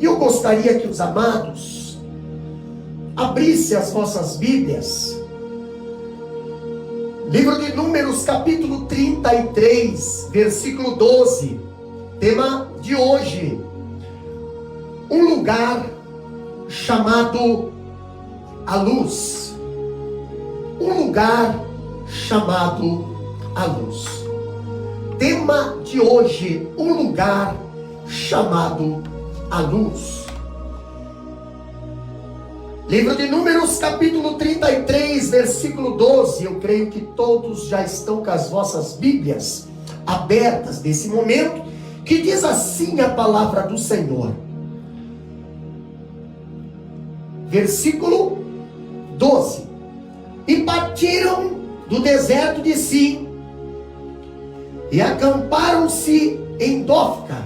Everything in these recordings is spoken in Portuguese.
E eu gostaria que os amados abrissem as vossas Bíblias. Livro de Números, capítulo 33, versículo 12. Tema de hoje: um lugar chamado a luz. Um lugar chamado a luz. Tema de hoje: um lugar chamado a luz. Livro de Números, capítulo 33, versículo 12. Eu creio que todos já estão com as vossas Bíblias abertas nesse momento, que diz assim a palavra do Senhor. Versículo 12. E partiram do deserto de Sim, e acamparam-se em Dófica.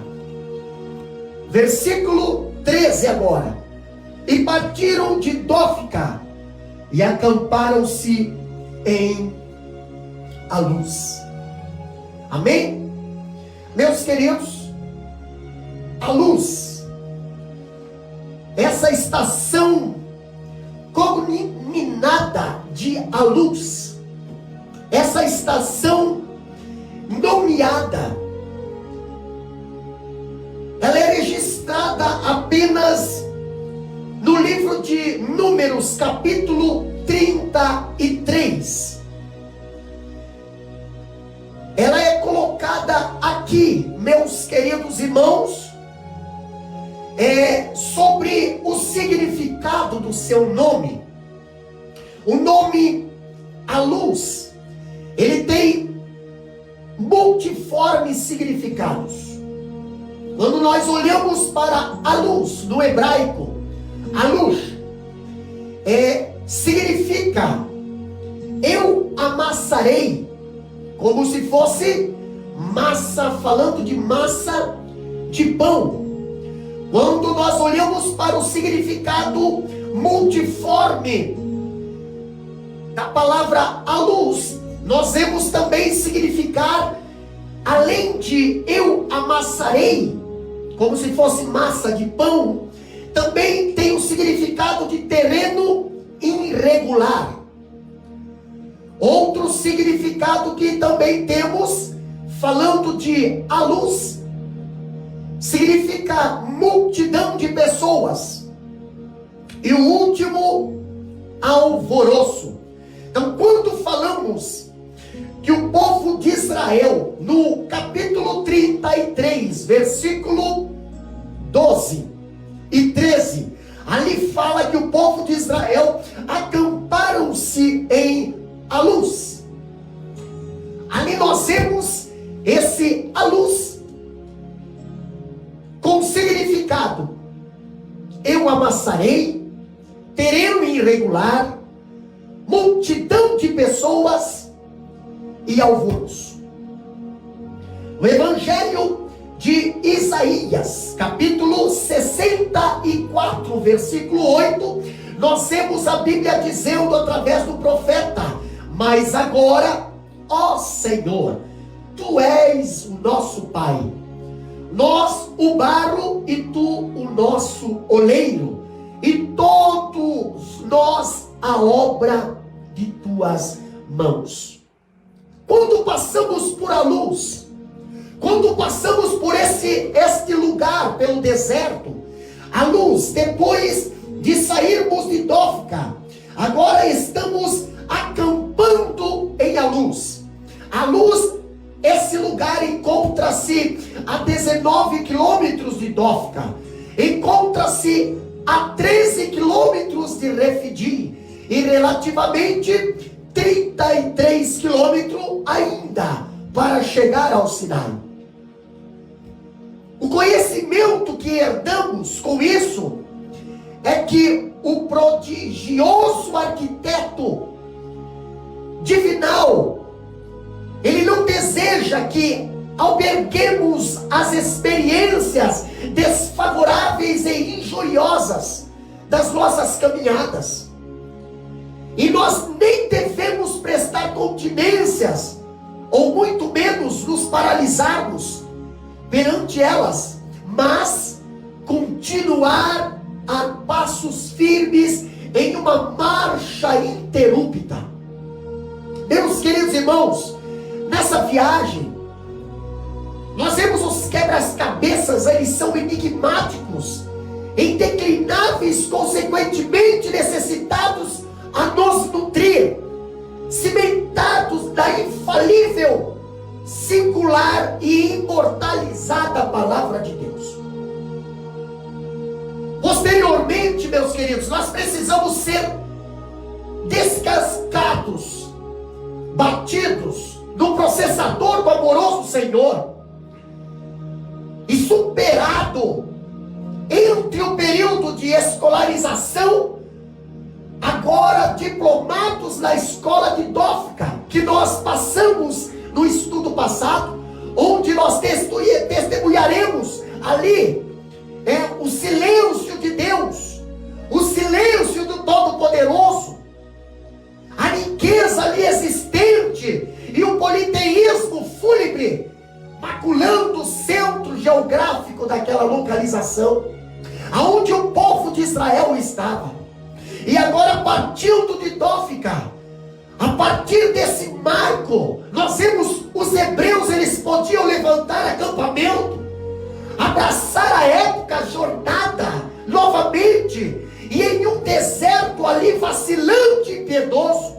Versículo 13 agora. E partiram de Dófica, e acamparam-se em a luz. Amém? Meus queridos, a luz, essa estação cognominada de a luz, essa estação nomeada, ela é registrada apenas no livro de Números, capítulo 33. Ela é colocada aqui, meus queridos irmãos, sobre o significado do seu nome. O nome a luz, ele tem multiformes significados. Quando nós olhamos para a luz no hebraico, a luz significa eu amassarei, como se fosse massa, falando de massa de pão. Quando nós olhamos para o significado multiforme da palavra a luz, nós vemos também significar, além de eu amassarei, como se fosse massa de pão, também tem o significado de terreno irregular. Outro significado que também temos, falando de a luz, significa multidão de pessoas. E o último, alvoroço. Então, quando falamos que o povo de Israel, no capítulo 33, versículo 12 e 13, ali fala que o povo de Israel acamparam-se em a luz. Ali nós vemos esse a luz com significado: eu amassarei, terreno irregular, multidão de pessoas e alvoroço. O Evangelho de Isaías, capítulo 64, versículo 8, nós vemos a Bíblia dizendo através do profeta: mas agora, ó Senhor, Tu és o nosso Pai, nós o barro e Tu o nosso oleiro, e todos nós a obra de Tuas mãos. Quando passamos por a luz, quando passamos por este lugar, pelo deserto, a luz, depois de sairmos de Dófica, agora estamos acampando em a luz. A luz, esse lugar encontra-se a 19 quilômetros de Dófica, encontra-se a 13 quilômetros de Refidim, e relativamente 33 quilômetros ainda para chegar ao Sinai. O conhecimento que herdamos com isso é que o prodigioso arquiteto divinal, ele não deseja que alberguemos as experiências desfavoráveis e injuriosas das nossas caminhadas. E nós nem devemos prestar continências, ou muito menos nos paralisarmos perante elas, mas com continuar a passos firmes em uma marcha interrupta. Meus queridos irmãos, nessa viagem, nós vemos os quebra-cabeças, eles são enigmáticos, indeclináveis, consequentemente necessitados a nos nutrir, cimentados na infalível, singular e imortalizada palavra de Deus. Posteriormente, meus queridos, nós precisamos ser descascados, batidos no processador do amoroso Senhor e superado entre o período de escolarização, agora diplomados na escola de Dófica, que nós passamos no estudo passado, onde nós testemunharemos ali o silêncio de Deus, o silêncio do Todo-Poderoso, a riqueza ali existente e o politeísmo fúnebre maculando o centro geográfico daquela localização, aonde o povo de Israel estava. E agora, partindo de Dófica, a partir desse marco, nós vemos os hebreus, eles podiam levantar acampamento, abraçar a época, a jornada, novamente, e em um deserto ali vacilante e piedoso.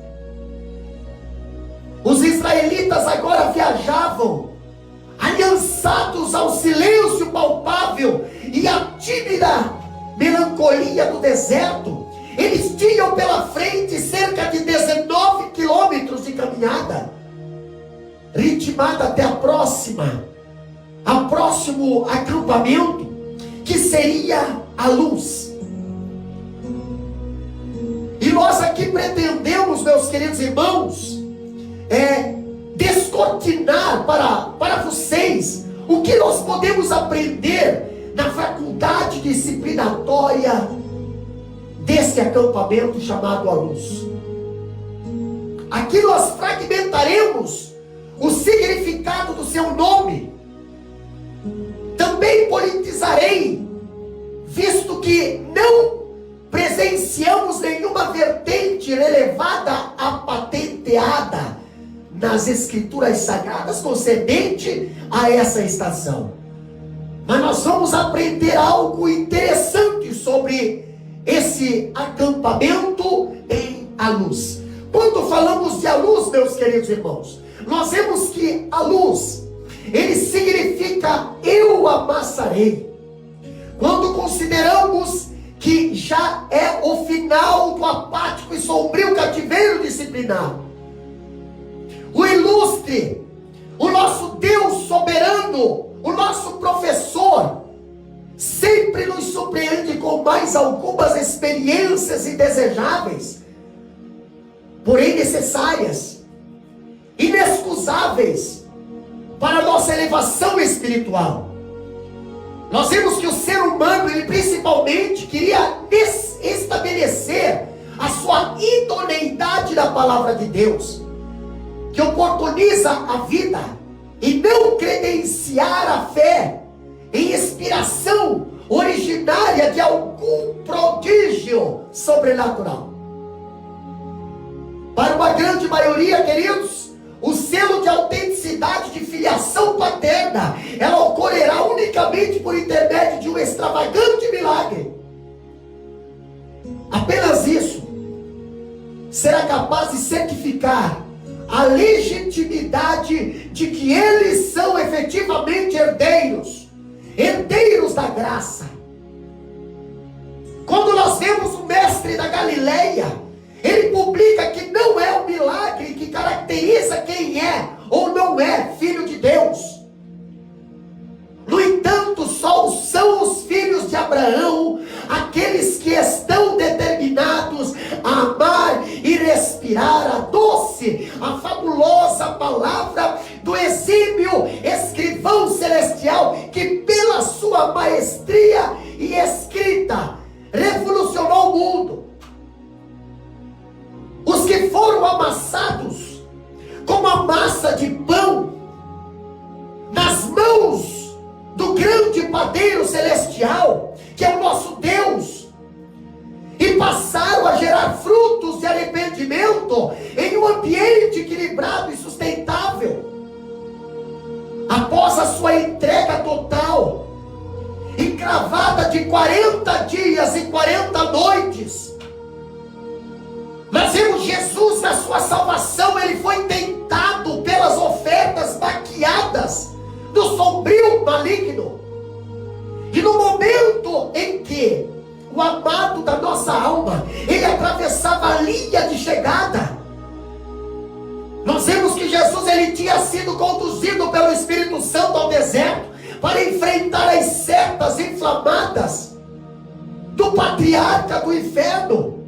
Os israelitas agora viajavam, aliançados ao silêncio palpável e à tímida melancolia do deserto. Eles tinham pela frente cerca de 19 quilômetros de caminhada, ritmada até a próximo acampamento, que seria a luz. E nós aqui pretendemos, meus queridos irmãos, descortinar para vocês o que nós podemos aprender na faculdade disciplinatória desse acampamento chamado a luz. Aqui nós fragmentaremos o significado do seu nome. Também politizarei, visto que não presenciamos nenhuma vertente relevada a patenteada nas escrituras sagradas concedente a essa estação. Mas nós vamos aprender algo interessante sobre esse acampamento em a luz. Quando falamos de a luz, meus queridos irmãos, nós vemos que a luz, ele significa eu amassarei. Quando consideramos que já é o final do apático e sombrio cativeiro disciplinar, o ilustre, o nosso Deus soberano, o nosso professor, sempre nos surpreende com mais algumas experiências indesejáveis, porém necessárias, inexcusáveis para a nossa elevação espiritual. Nós vemos que o ser humano, ele principalmente queria estabelecer a sua idoneidade na palavra de Deus, que oportuniza a vida, e não credenciar a fé em inspiração originária de algum prodígio sobrenatural. Para uma grande maioria, queridos, o selo de autenticidade de filiação paterna, ela ocorrerá unicamente por intermédio de um extravagante milagre. Apenas isso será capaz de certificar a legitimidade de que eles são efetivamente herdeiros da graça. Quando nós vemos o mestre da Galileia, ele publica que não é o milagre que caracteriza quem é ou não é filho de Deus. No entanto, só são os filhos de Abraão aqueles que estão determinados a amar e respirar a doce, a fabulosa palavra do exímio escrivão celestial, que pela sua maestria e escrita revolucionou o mundo. Os que foram amassados como a massa de pão nas mãos do grande padeiro celestial, que é o momento em um ambiente equilibrado e sustentável. Após a sua entrega total, encravada de 40 dias e 40 noites, nós vemos Jesus na sua salvação. Ele foi tentado pelas ofertas maquiadas do sombrio maligno. E no momento em que o amado da nossa alma, ele atravessava a linha de chegada, nós vemos que Jesus, ele tinha sido conduzido pelo Espírito Santo ao deserto para enfrentar as setas inflamadas do patriarca do inferno.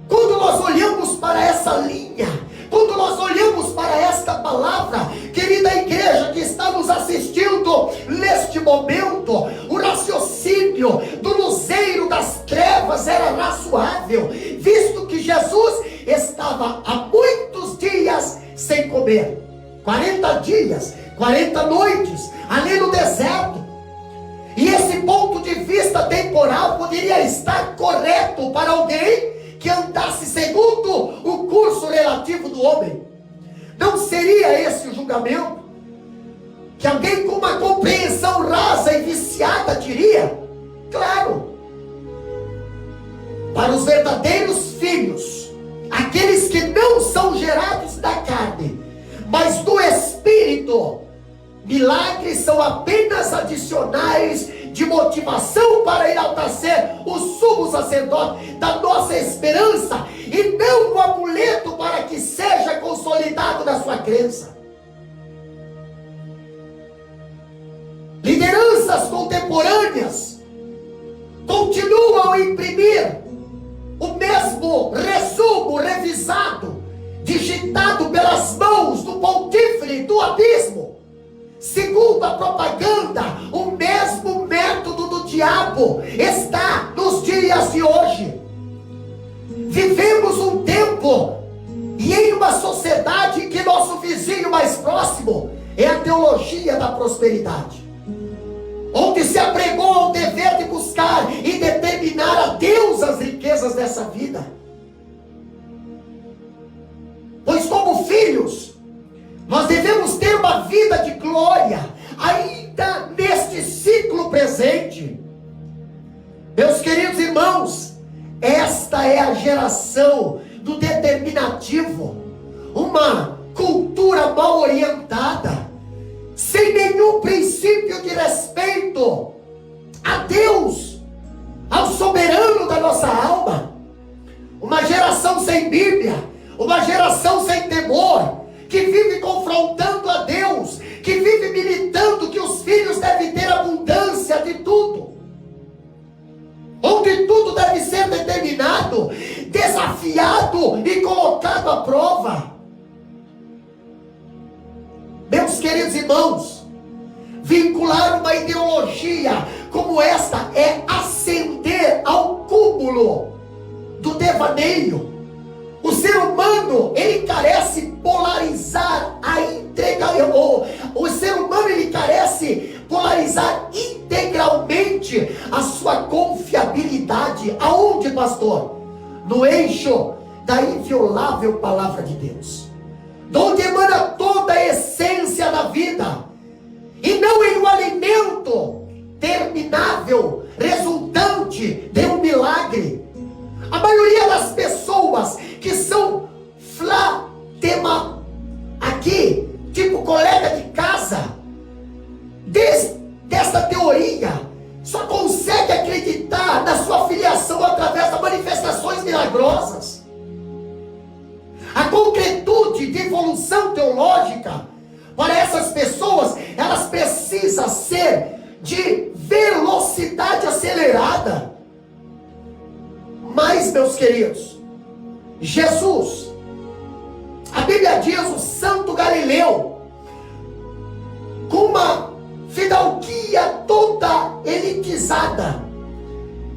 Quando nós olhamos para essa linha, quando nós olhamos para esta palavra, querida igreja que está nos assistindo neste momento, o raciocínio do luzeiro das trevas era razoável, visto que Jesus estava há muitos dias sem comer. 40 dias, 40 noites, ali no deserto. E esse ponto de vista temporal poderia estar correto para alguém que andasse segundo o curso relativo do homem. Não seria esse o julgamento que alguém com uma compreensão rasa e viciada diria? Claro. Para os verdadeiros filhos, aqueles que não são gerados da carne, mas do Espírito, milagres são apenas adicionais de motivação para enaltecer o sumo sacerdote da nossa esperança, e não um amuleto para que seja consolidado na sua crença. Lideranças contemporâneas continuam a imprimir o mesmo resumo revisado, digitado pelas mãos do pontífice do abismo. Segundo a propaganda, o mesmo método do diabo está nos dias de hoje. Vivemos um tempo e em uma sociedade em que nosso vizinho mais próximo é a teologia da prosperidade, onde se apregou o dever de buscar e determinar a Deus as riquezas dessa vida. Pois como filhos, nós devemos ter uma vida de glória, ainda neste ciclo presente. Meus queridos irmãos, esta é a geração do determinativo, uma cultura mal orientada, sem nenhum princípio de respeito a Deus, ao soberano da nossa alma. Uma geração sem Bíblia, uma geração sem temor, que vive confrontando a Deus, que vive militando que os filhos devem ter abundância de tudo, onde tudo deve ser determinado, desafiado e colocado à prova. Meus queridos irmãos, vincular uma ideologia como esta é ascender ao cúmulo do devaneio. O ser humano, ele carece polarizar a entrega, o ser humano, ele carece polarizar integralmente a sua confiabilidade. Aonde, pastor? No eixo da inviolável palavra de Deus, de onde emana toda a essência da vida, e não em um alimento terminável, resultante de um milagre. A maioria das pessoas que são aqui, tipo colega de casa, desta teoria, só consegue acreditar na sua filiação através das manifestações milagrosas. A concretude de evolução teológica, para essas pessoas, elas precisam ser de velocidade acelerada. Mas, meus queridos, Jesus, a Bíblia diz, o santo Galileu, com uma fidalguia toda elitizada,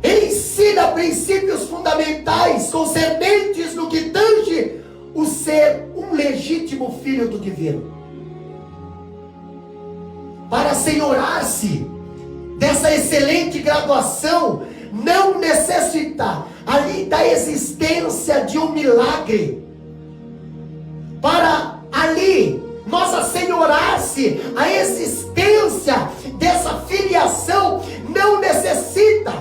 ele ensina princípios fundamentais concernentes no que tange o ser um legítimo filho do divino. Para senhorar-se dessa excelente graduação, não necessita ali da existência de um milagre, para ali nós assenhorar-se a existência dessa filiação, não necessita,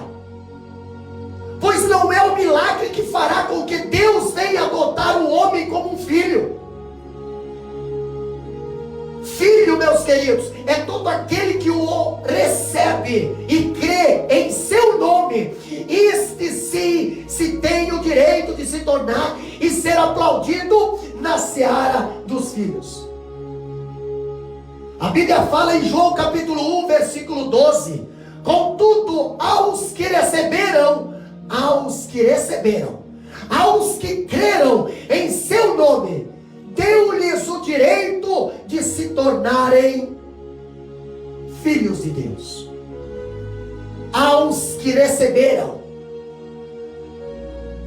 pois não é o milagre que fará com que Deus venha adotar o homem como um filho. Filho, meus queridos, é todo aquele que o recebe e crê em seu nome. Este se tem o direito de se tornar e ser aplaudido na seara dos filhos. A Bíblia fala em João capítulo 1, versículo 12: contudo, aos que receberam, aos que creram em seu nome, deu-lhes o direito de se tornarem filhos de Deus. Aos que receberam.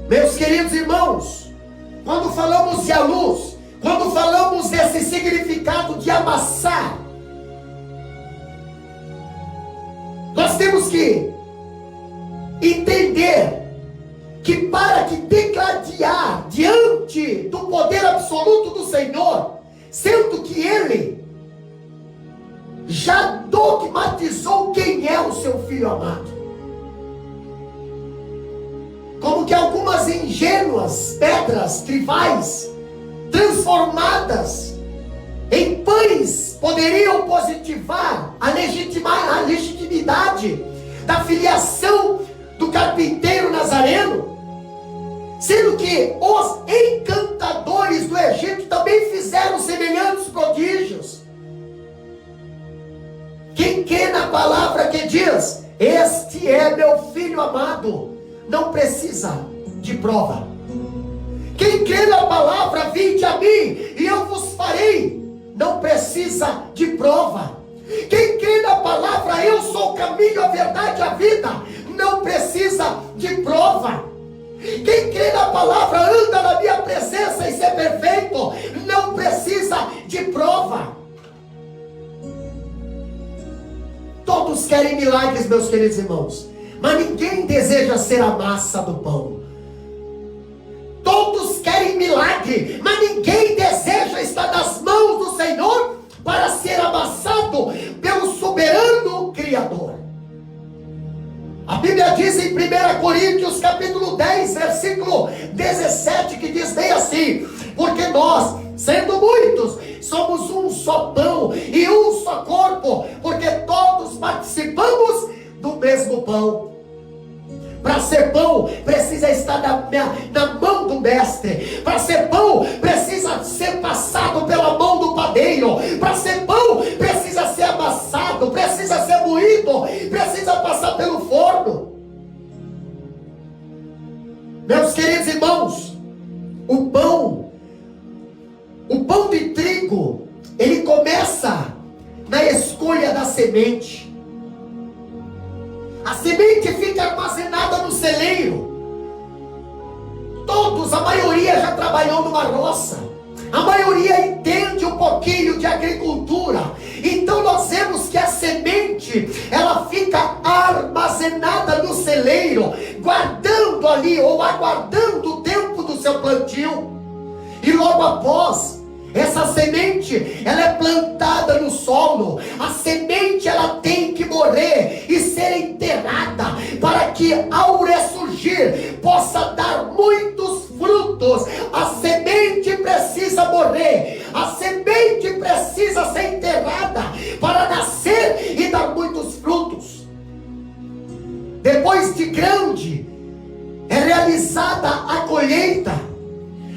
Meus queridos irmãos, quando falamos de a luz, quando falamos desse significado de amassar, nós temos que entender que para que degladiar diante do poder absoluto do Senhor, sendo que Ele já dogmatizou quem é o seu Filho amado, como que algumas ingênuas pedras trivais transformadas em pães poderiam positivar a legitimidade da filiação do carpinteiro nazareno, sendo que os encantadores do Egito também fizeram semelhantes prodígios. Quem crê na palavra que diz: este é meu filho amado, não precisa de prova. Quem crê na palavra: vinde a mim e eu vos farei, não precisa de prova. Quem crê na palavra: eu sou o caminho, a verdade e a vida, não precisa de prova. Quem crê na palavra: anda na minha presença e ser perfeito, não precisa de prova. Todos querem milagres, meus queridos irmãos, mas ninguém deseja ser a massa do pão. Todos querem milagre, mas ninguém deseja estar nas mãos do Senhor para ser amassado pelo soberano Criador. A Bíblia diz em 1 Coríntios capítulo 10, versículo 17, que diz bem assim: porque nós, sendo muitos, somos um só pão e um só corpo, porque todos participamos do mesmo pão. Para ser pão, precisa estar na mão do mestre. Para ser pão, precisa ser passado pela mão do padeiro. Para ser pão, precisa ser amassado, precisa ser moído, precisa passar pelo forno. Meus queridos irmãos, o pão de trigo, ele começa na escolha da semente. A semente fica armazenada no celeiro. Todos, a maioria já trabalhou numa roça. A maioria entende um pouquinho de agricultura. Então nós vemos que a semente, ela fica armazenada no celeiro, guardando ali, ou aguardando o tempo do seu plantio. E logo após, essa semente, ela é plantada no solo. A semente, ela tem que morrer e ser enterrada, para que ao ressurgir possa dar muitos frutos. A semente precisa morrer, a semente precisa ser enterrada para nascer e dar muitos frutos. Depois de grande, é realizada a colheita.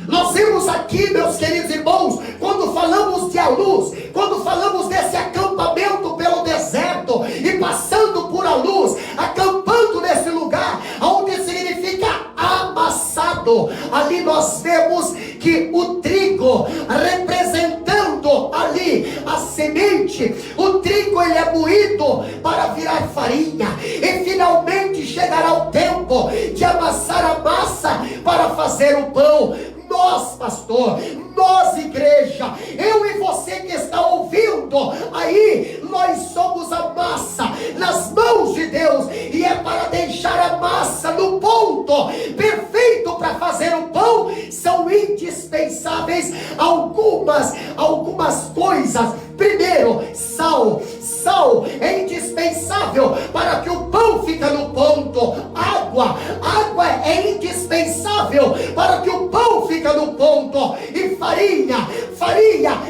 Nós vemos aqui, meus queridos irmãos, quando falamos de a luz, quando falamos desse acampamento pelo deserto e passando por a luz, acampando nesse lugar, onde significa amassado, ali nós vemos que o trigo, representando ali a semente, o trigo ele é moído para virar farinha, e finalmente chegará o tempo de amassar a massa para fazer o pão. Nós, pastor, nós, igreja, eu e você que está ouvindo aí, nós somos a massa nas mãos de Deus, e é para deixar a massa no ponto perfeito indispensáveis algumas coisas. Primeiro, sal. Sal é indispensável para que o pão fique no ponto. Água é indispensável para que o pão fique no ponto. E farinha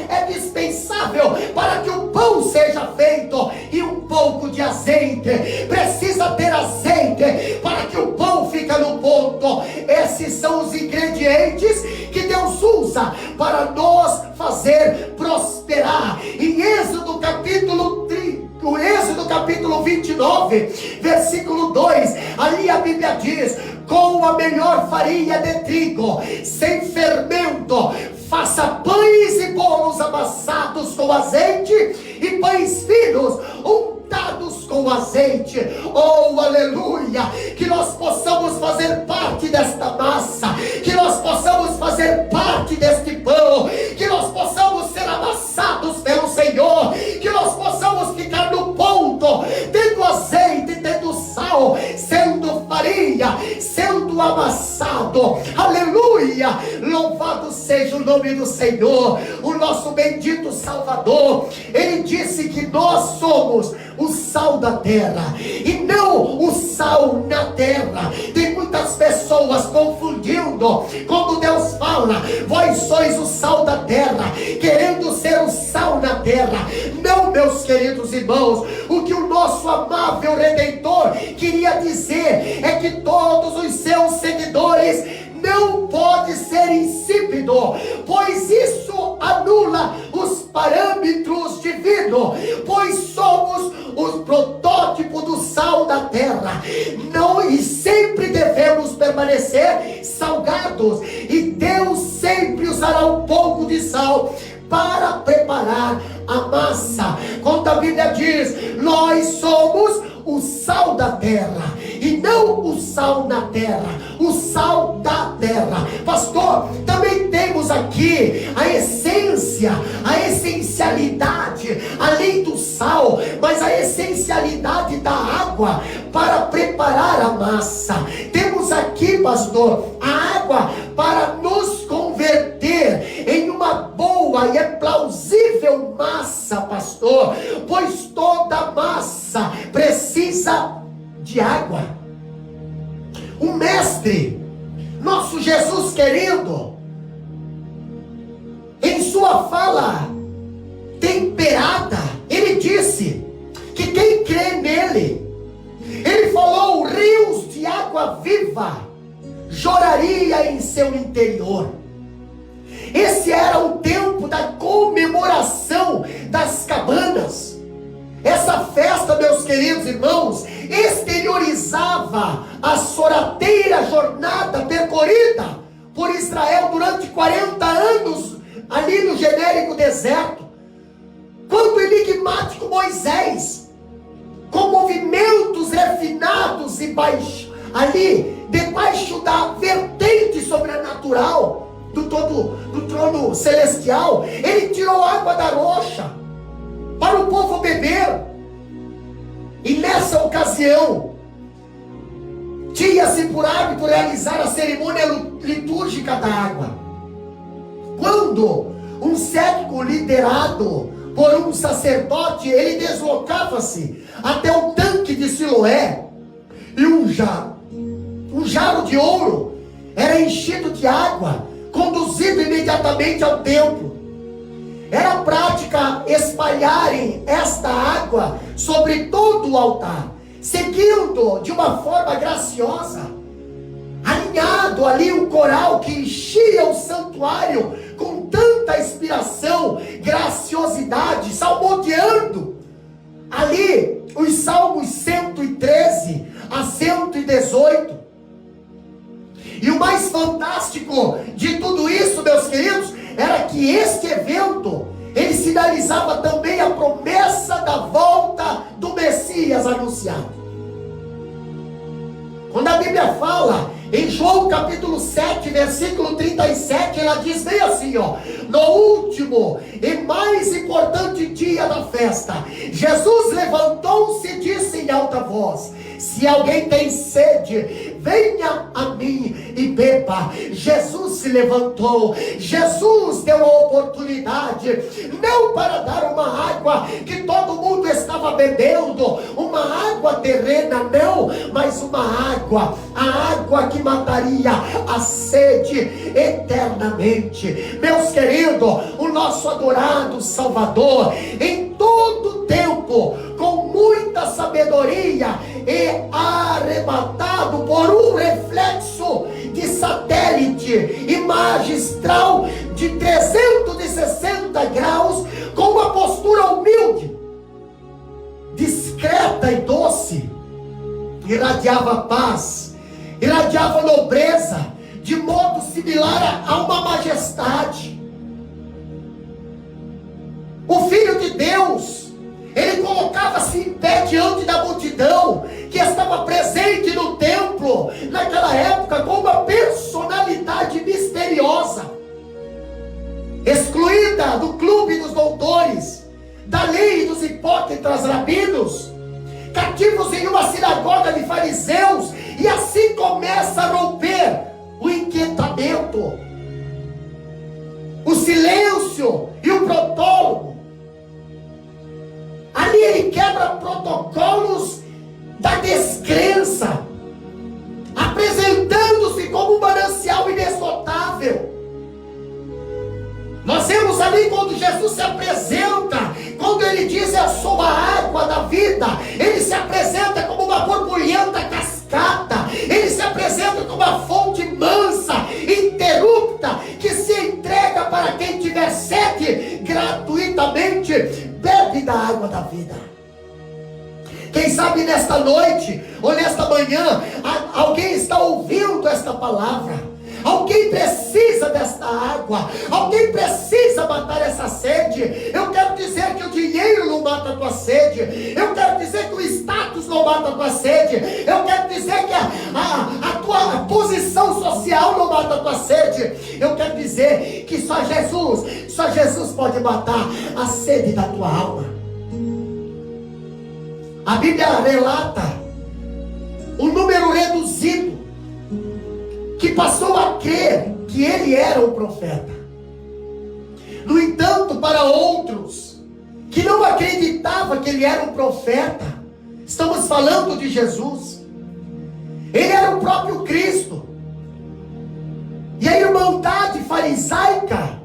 é dispensável para que o pão seja feito. E um pouco de azeite, precisa ter azeite para que o pão fique no ponto. Esses são os ingredientes que Deus usa para nos fazer prosperar. Em Êxodo capítulo 29, versículo 2, ali a Bíblia diz: com a melhor farinha de trigo, sem fermento, faça pães e bolos amassados com azeite e pães finos untados com azeite. Oh, aleluia! Que nós possamos fazer parte desta massa, que nós possamos fazer parte deste pão, que nós possamos ser amassados pelo Senhor, que nós possamos ficar no ponto, tendo azeite, tendo sal, sendo farinha, sendo amassado. Aleluia! Louvado seja o nome do Senhor, o nosso bendito Salvador. Ele disse que nós somos o sal da terra e não o sal na terra. Tem muitas pessoas confundindo quando Deus fala: vós sois o sal da terra, querendo ser o sal na terra. Não, meus queridos irmãos, o que o nosso amável Redentor queria dizer é que todos os seus seguidores não pode ser insípido, pois isso anula os parâmetros divinos, pois somos o protótipo do sal da terra. Não, e sempre devemos permanecer salgados, e Deus sempre usará um pouco de sal para preparar a massa. Quando a Bíblia diz: nós somos o sal da terra e não o sal na terra, o sal da terra. Pastor, também temos aqui a essência, a essencialidade, além do sal, mas a essencialidade da água para preparar a massa. Temos aqui, pastor, a água para nos converter em uma boa e plausível massa, pastor, pois toda massa precisa de água. O mestre, nosso Jesus querido, em sua fala temperada, ele disse que quem crê nele, ele falou: rios de água viva jorraria em seu interior. Esse era o tempo da comemoração das cabanas. Essa festa, meus queridos irmãos, exteriorizava a sorrateira jornada percorrida por Israel durante 40 anos ali no genérico deserto, quando o enigmático Moisés, com movimentos refinados e ali debaixo da vertente sobrenatural do trono celestial, ele tirou água da rocha para o povo beber. E nessa ocasião tinha-se por hábito realizar a cerimônia litúrgica da água, quando um cético liderado por um sacerdote, ele deslocava-se até o tanque de Siloé, e um jarro de ouro era enchido de água, conduzido imediatamente ao templo. Era prática espalharem esta água sobre todo o altar, seguindo de uma forma graciosa, alinhado ali o coral que enchia o santuário com tanta inspiração, graciosidade, salmodiando ali os salmos 113 a 118. E o mais fantástico de tudo isso, meus queridos, era que este evento, ele sinalizava também a promessa da volta do Messias anunciado. Quando a Bíblia fala em João capítulo 7, versículo 37, ela diz bem assim, no último e mais importante dia da festa, Jesus levantou-se e disse em alta voz: Se alguém tem sede, venha a mim e beba. Jesus se levantou, Jesus deu a oportunidade, não para dar uma água que todo mundo estava bebendo, uma água terrena, não, mas uma água, a água que mataria a sede eternamente. Meus queridos, o nosso adorado Salvador, em todo tempo, com muita sabedoria, e arrebatado por um reflexo de satélite e magistral de 360 graus, com uma postura humilde, discreta e doce, irradiava paz, irradiava nobreza, de modo similar a uma majestade. O Filho de Deus, ele colocava-se em pé diante da multidão que estava presente no templo naquela época, com uma personalidade misteriosa, excluída do clube dos doutores, da lei dos hipócritas rabinos, cativos em uma sinagoga de fariseus. E assim começa a romper o inquietamento, o silêncio e o protólogo. Ali ele quebra protocolos da descrença, apresentando-se como um manancial inesgotável. Nós vemos ali quando Jesus se apresenta, quando ele diz: eu sou a água da vida, ele se apresenta como uma borbulhenta cascata, ele se apresenta como uma fonte mansa, interrupta, que se entrega para quem tiver sede, gratuitamente bebe da água da vida. Quem sabe nesta noite, ou nesta manhã, alguém está ouvindo esta palavra. Alguém precisa desta água, alguém precisa matar essa sede. Eu quero dizer que o dinheiro não mata a tua sede, eu quero dizer que o status não mata a tua sede, eu quero dizer que a tua posição social não mata a tua sede. Eu quero dizer que só Jesus pode matar a sede da tua alma. A Bíblia relata um número reduzido que passou a crer que ele era um profeta. No entanto, para outros que não acreditavam que ele era um profeta, estamos falando de Jesus, ele era o próprio Cristo. E a irmandade farisaica,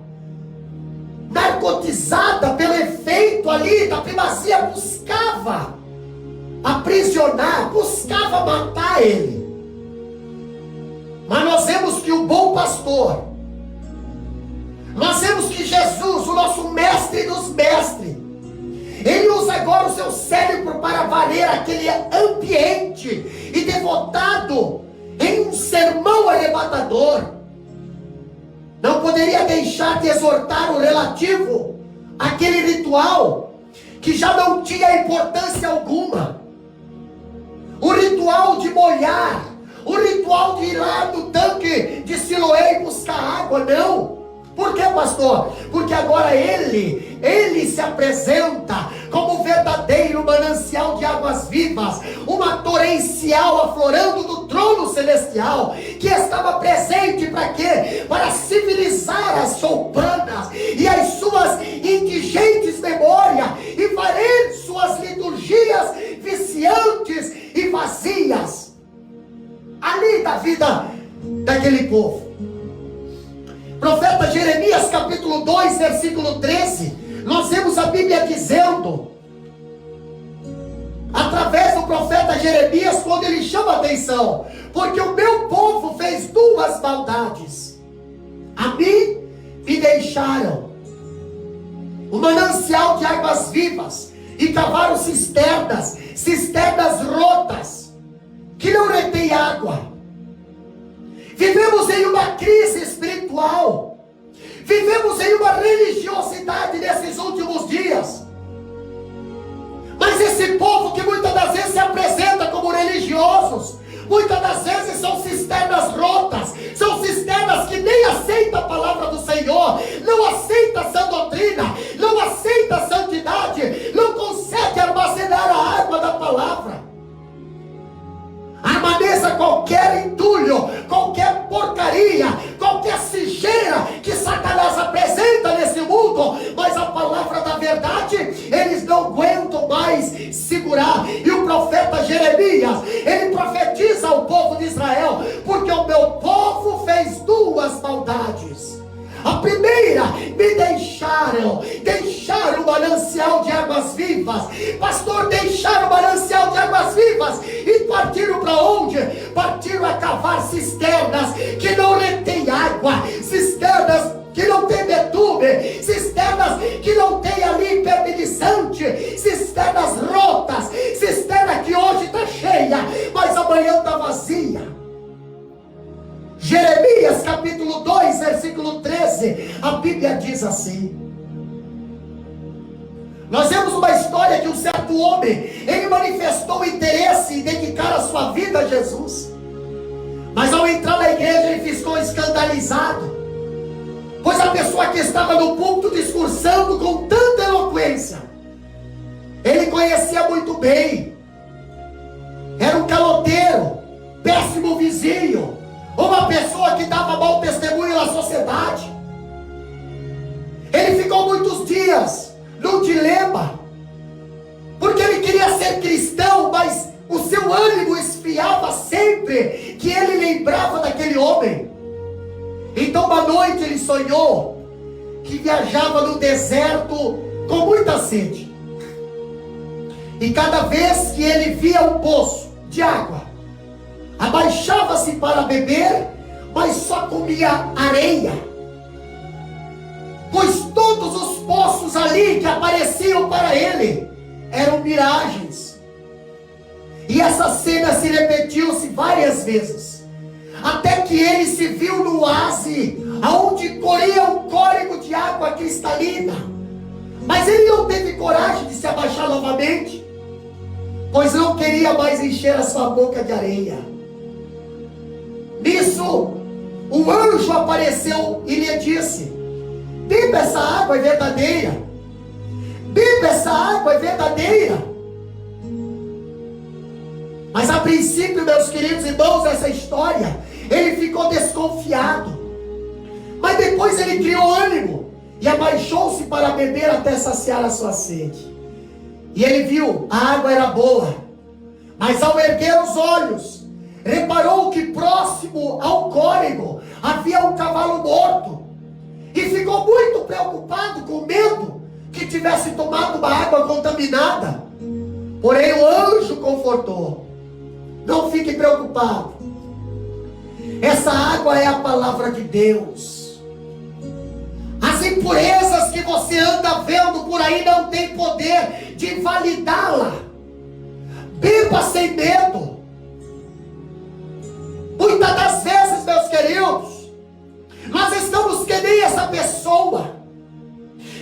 narcotizada pelo efeito ali da primazia, buscava aprisionar, buscava matar ele. Mas nós vemos que o bom pastor, nós vemos que Jesus, o nosso mestre dos mestres, ele usa agora o seu cérebro para varrer aquele ambiente e devotado em um sermão arrebatador. Não poderia deixar de exortar o relativo àquele ritual que já não tinha importância alguma. O ritual de molhar, o ritual de ir lá no tanque de Siloé e buscar água, não. Por que, pastor? Porque agora ele se apresenta como verdadeiro manancial de águas vivas, uma torrencial aflorando do trono celestial, que estava presente para quê? Para civilizar as choupanas e as suas indigentes memórias, e varrer suas liturgias viciantes e vazias ali da vida daquele povo. Profeta Jeremias capítulo 2 versículo 13, nós vemos a Bíblia dizendo, através do profeta Jeremias, quando ele chama a atenção: porque o meu povo fez duas maldades, a mim me deixaram o manancial de águas vivas, e cavaram cisternas rotas, que não retém água. Vivemos em uma crise espiritual, vivemos em uma religiosidade nesses últimos dias. Mas esse povo que muitas das vezes se apresenta como religiosos, muitas das vezes são cisternas rotas, são cisternas que nem aceitam a palavra do Senhor, não aceitam a sã doutrina, não aceitam a santidade, não conseguem armazenar a água da palavra. qualquer entulho, qualquer porcaria, qualquer sujeira que Satanás apresenta nesse mundo, mas a palavra da verdade, eles não aguentam mais segurar. E o profeta Jeremias, ele profetiza ao povo de Israel, porque o meu povo fez duas maldades. A primeira, me deixaram o manancial de águas vivas. Pastor, deixaram o manancial de águas vivas e partiram para onde? Partiram a cavar cisternas que não retêm água, cisternas que não tem betume, cisternas que não tem ali impermeabilizante, cisternas rotas, cisterna que hoje está cheia, mas amanhã está vazia. Jeremias capítulo 2, versículo 13, a Bíblia diz assim. Nós vemos uma história de um certo homem, ele manifestou interesse em dedicar a sua vida a Jesus, mas ao entrar na igreja ele ficou escandalizado, pois a pessoa que estava no púlpito discursando com tanta eloquência, ele conhecia muito bem, era um caloteiro, péssimo vizinho, uma pessoa que dava mau testemunho na sociedade. Ele ficou muitos dias num dilema, porque ele queria ser cristão, mas o seu ânimo esfriava sempre que ele lembrava daquele homem. Então uma noite ele sonhou que viajava no deserto com muita sede, e cada vez que ele via um poço de água, abaixava-se para beber, mas só comia areia, pois todos os poços ali que apareciam para ele eram miragens. E essa cena se repetiu-se várias vezes, até que ele se viu no oásis, aonde corria um córrego de água cristalina, mas ele não teve coragem de se abaixar novamente, pois não queria mais encher a sua boca de areia. Nisso, um anjo apareceu e lhe disse: beba, essa água é verdadeira. Beba, essa água é verdadeira. Mas a princípio, meus queridos irmãos, essa história, ele ficou desconfiado. Mas depois ele criou ânimo e abaixou-se para beber até saciar a sua sede. E ele viu, a água era boa, mas ao erguer os olhos, reparou que próximo ao córrego havia um cavalo morto, e ficou muito preocupado, com medo que tivesse tomado uma água contaminada. Porém o anjo confortou: não fique preocupado, essa água é a palavra de Deus. As impurezas que você anda vendo por aí não tem poder de invalidá-la. Beba sem medo. Muitas das vezes, meus queridos, nós estamos que nem essa pessoa.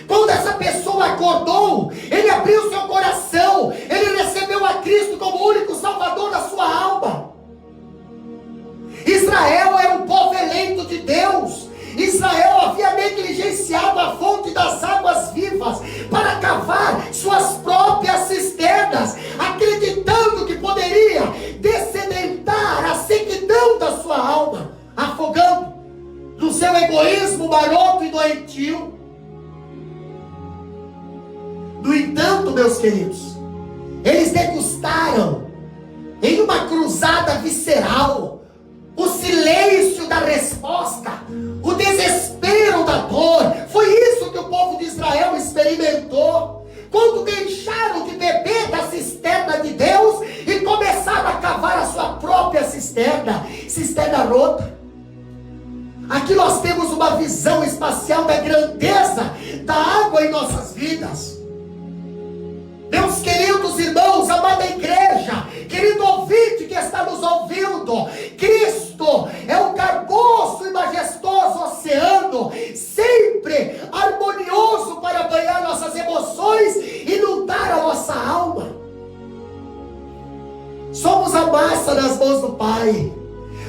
Quando essa pessoa acordou, ele abriu seu coração, ele recebeu a Cristo como único Salvador da sua alma. Israel era um povo eleito de Deus. Israel havia negligenciado a fonte das águas vivas para cavar suas próprias cisternas, acreditando que poderia dessedentar a sequidão da sua alma, afogando no seu egoísmo maroto e doentio. No entanto, meus queridos, eles degustaram em uma cruzada visceral o silêncio da resposta, o desespero da dor. Foi isso que o povo de Israel experimentou quando deixaram de beber da cisterna de Deus e começaram a cavar a sua própria cisterna rota. Aqui nós temos uma visão espacial da grandeza da água em nossas vidas. Meus queridos irmãos, amada igreja, querido ouvinte que está nos ouvindo, Cristo é um carboso e majestoso oceano, sempre harmonioso para banhar nossas emoções e inundar a nossa alma. Somos a massa nas mãos do Pai,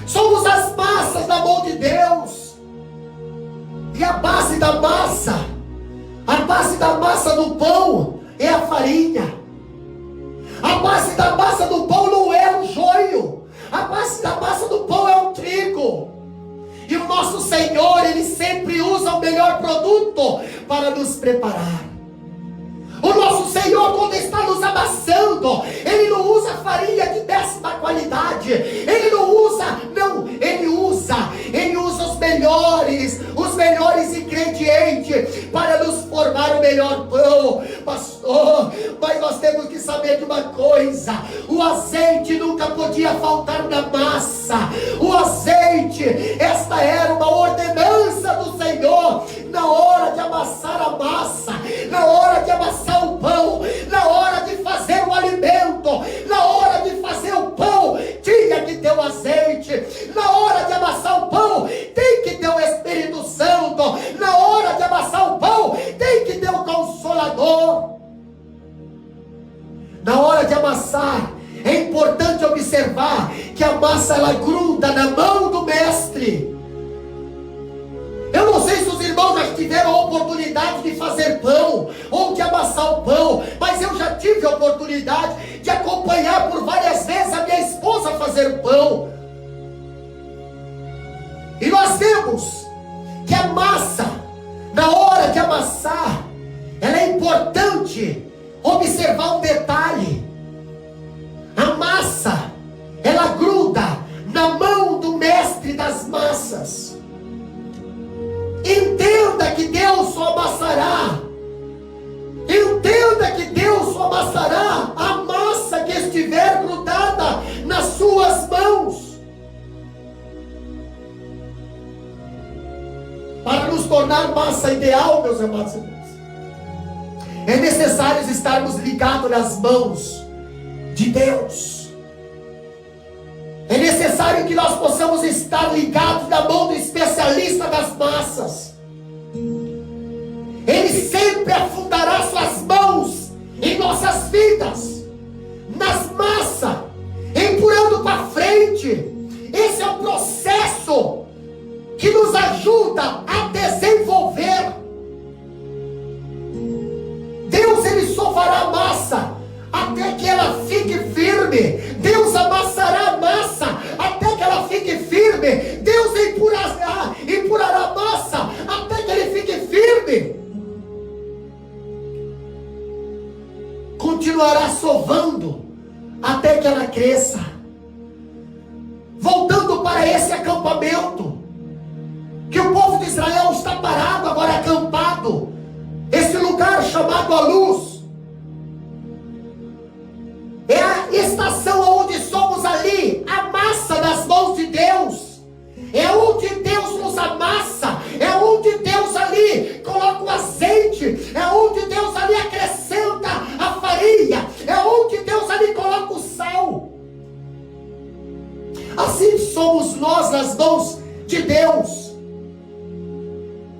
somos as massas na mão de Deus, e a base da massa do pão é a farinha. A base da massa do pão não é o joio. A base da massa do para nos preparar. O nosso Senhor, quando está nos amassando, Ele não usa farinha de 10ª qualidade, Ele usa os melhores ingredientes para nos formar o melhor pão. Pastor, mas nós temos que saber de uma coisa: o azeite nunca podia faltar na massa. O azeite, esta era uma ordenança do Senhor, na hora de amassar a massa, na hora de amassar o pão, na hora de fazer o alimento, na hora de fazer o pão, tinha que ter o azeite. Na hora de amassar o pão, tem que ter o Espírito Santo. Na hora de amassar o pão, tem que ter o Consolador. Na hora de amassar, é importante observar que a massa, ela gruda na mão do mestre. Eu não sei se os irmãos já tiveram a oportunidade de fazer pão, ou de amassar o pão, mas eu já tive a oportunidade de acompanhar por várias vezes a minha esposa fazer o pão. E nós vemos que a massa, na hora de amassar, ela é importante observar um detalhe. A massa, ela gruda na mão do mestre das massas. Entenda que Deus só amassará. Entenda que Deus só amassará a massa que estiver grudada nas suas mãos. Para nos tornar massa ideal, meus amados irmãos, é necessário estarmos ligados nas mãos de Deus. É necessário que nós possamos estar ligados na mão do especialista das massas. Ele sempre afundará suas mãos em nossas vidas, nas massas, empurrando para frente. Esse é o processo que nos ajuda a desenvolver. Deus, Ele só fará a massa até que ela fique firme. Deus amassará a massa até que ela fique firme. Deus empurrará a massa até que ele fique firme. Continuará sovando até que ela cresça. Voltando para esse acampamento, que o povo de Israel está parado, agora acampado, esse lugar chamado a luz, é a estação onde somos ali, a massa nas mãos de Deus. É onde Deus nos amassa, é onde Deus ali coloca o azeite, é onde Deus ali acrescenta a farinha, é onde Deus ali coloca o sal. Assim somos nós nas mãos de Deus.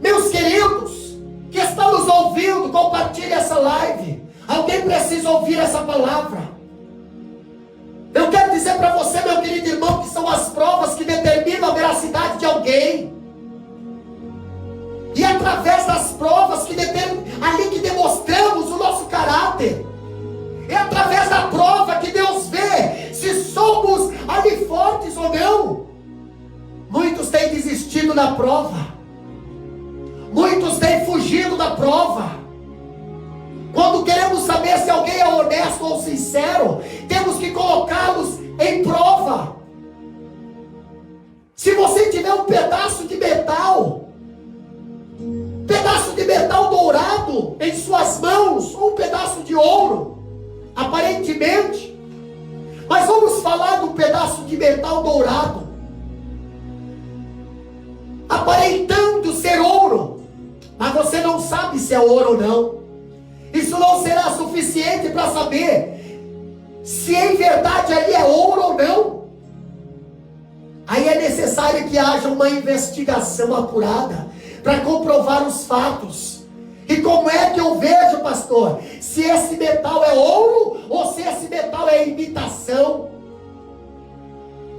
Meus queridos, que estão nos ouvindo, compartilhe essa live. Alguém precisa ouvir essa palavra. Eu quero dizer para você, meu querido irmão, que são as provas que determinam a veracidade de alguém. E através das provas ali que demonstramos o nosso caráter. É através da prova que Deus vê se somos ali fortes ou não. Muitos têm desistido da prova. Muitos têm fugido da prova. Quando queremos saber se alguém é honesto ou sincero, temos que colocá-los em prova. Se você tiver um pedaço de metal dourado em suas mãos, ou um pedaço de ouro, aparentemente, mas vamos falar do pedaço de metal dourado, aparentando ser ouro, mas você não sabe se é ouro ou não. Isso não será suficiente para saber se em verdade ali é ouro ou não. Aí é necessário que haja uma investigação apurada para comprovar os fatos. E como é que eu vejo, pastor, se esse metal é ouro ou se esse metal é imitação?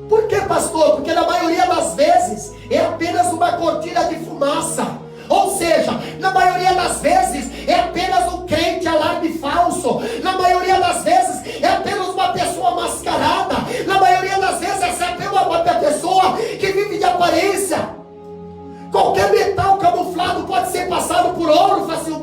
Por que, pastor? Porque na maioria das vezes é apenas uma cortina de fumaça. Ou seja, na maioria das vezes é apenas um crente alarme falso. Na maioria das vezes é apenas uma pessoa mascarada. Na maioria das vezes é apenas uma pessoa que vive de aparência. Qualquer metal camuflado pode ser passado por ouro facilmente.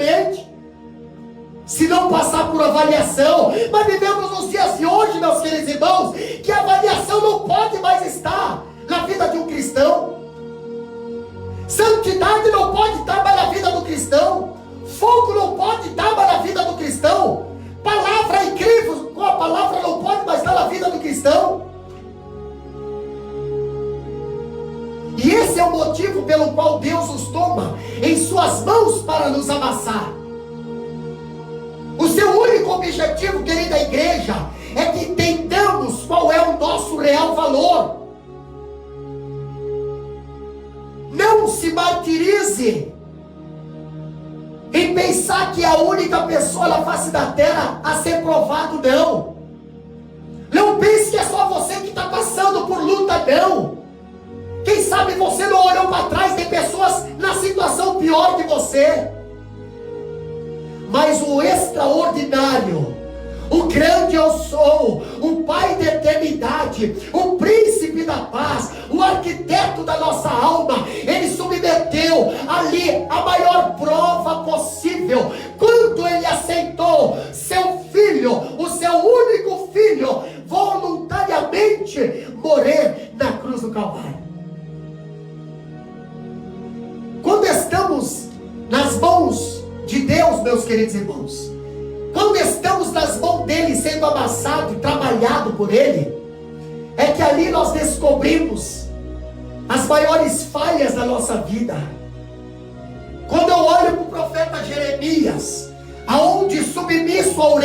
fogo não pode dar mais na vida do cristão. Palavra incrível, a palavra não pode mais dar na vida do cristão. E esse é o motivo pelo qual Deus os toma em suas mãos para nos amassar. O seu único objetivo, querida igreja, é que entendamos qual é o nosso real valor. Não se martirize em pensar que é a única pessoa na face da terra a ser provado, não. Não pense que é só você que está passando por luta, não. Quem sabe você não olhou para trás, tem pessoas na situação pior que você. Mas o extraordinário, o grande eu sou, o Pai da eternidade, o príncipe da paz, o arquiteto da nossa alma, ele submeteu ali a maior prova possível, quando ele aceitou seu filho, o seu único filho, voluntariamente morrer na cruz do Calvário. Quando estamos nas mãos de Deus, meus queridos irmãos, quando estamos nas mãos dele, sendo amassado e trabalhado por ele, é que ali nós descobrimos as maiores falhas da nossa vida. Quando eu olho para o profeta Jeremias, aonde submisso ao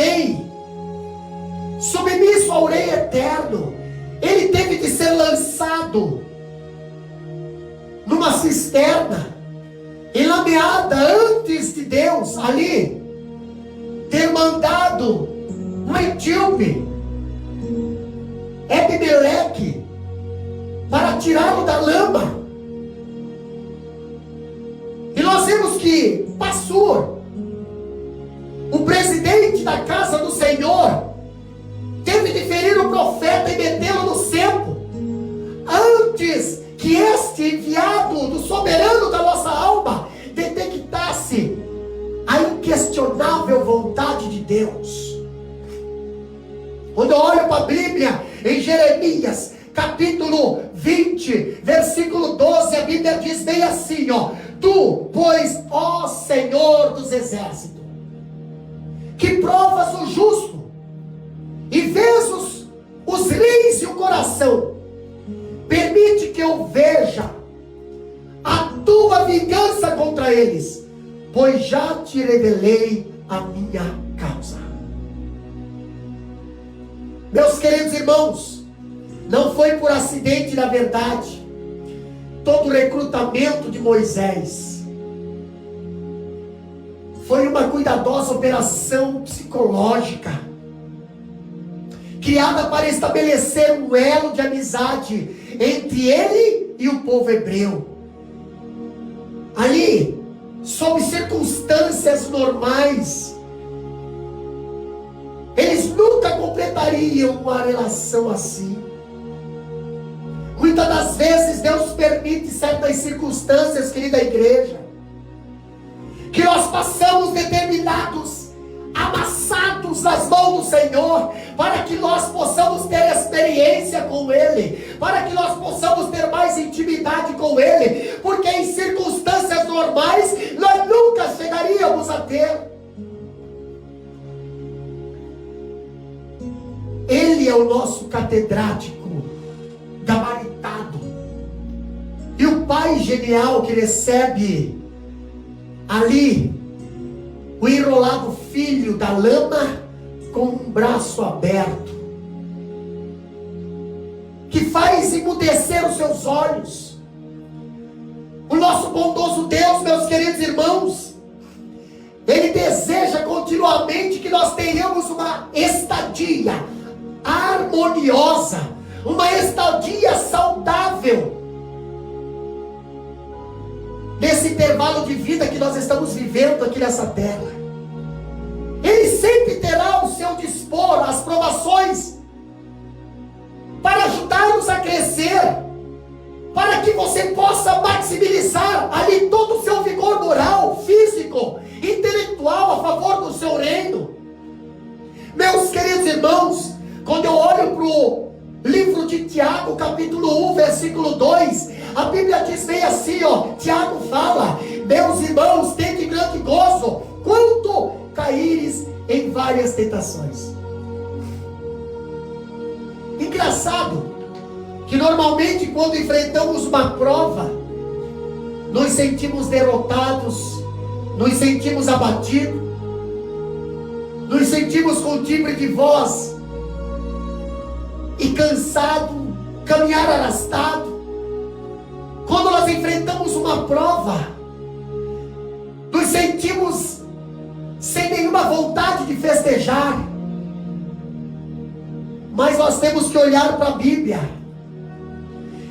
rei eterno, ele teve que ser lançado numa cisterna, enlameada antes de Deus ali ter mandado um etíope, Ebimeleque, para tirá-lo da lama. E nós vemos que Passur, o presidente da casa do Senhor, teve de ferir o profeta e metê-lo no cepo, antes que este enviado do soberano da nossa alma detectasse a inquestionável vontade de Deus. Quando eu olho para a Bíblia, em Jeremias, capítulo 20, versículo 12, a Bíblia diz bem assim, ó: Tu, pois, ó Senhor dos exércitos, que provas o justo, e vês os rins e o coração, permite que eu veja a tua vingança contra eles, pois já te revelei a minha causa. Meus queridos irmãos, não foi por acidente, na verdade, todo o recrutamento de Moisés. Foi uma cuidadosa operação psicológica, criada para estabelecer um elo de amizade entre ele e o povo hebreu. Ali, sob circunstâncias normais, eles nunca completariam uma relação assim. Muitas das vezes Deus permite certas circunstâncias, querida igreja, que nós passamos determinados, amassados nas mãos do Senhor, para que nós possamos ter experiência com Ele, para que nós possamos ter mais intimidade com Ele, porque em circunstâncias normais nós nunca chegaríamos a ter. Ele é o nosso catedrático gabaritado, e o Pai genial que recebe ali o enrolado filho da lama com um braço aberto, que faz emudecer os seus olhos. O nosso bondoso Deus, meus queridos irmãos, Ele deseja continuamente que nós tenhamos uma estadia harmoniosa, uma estadia saudável nesse intervalo de vida que nós estamos vivendo aqui nessa terra. Ele sempre terá ao seu dispor as provações para ajudar-nos a crescer, para que você possa maximizar ali todo o seu vigor moral, físico, intelectual a favor do seu reino. Meus queridos irmãos, quando eu olho para o livro de Tiago, capítulo 1, versículo 2, a Bíblia diz bem assim, ó, Tiago fala: meus irmãos, tende grande gozo quando caíres em várias tentações. Engraçado que normalmente quando enfrentamos uma prova, nos sentimos derrotados, nos sentimos abatidos, nos sentimos com timbre de voz e cansado, caminhar arrastado. Quando nós enfrentamos uma prova, nos sentimos sem nenhuma vontade de festejar. Mas nós temos que olhar para a Bíblia.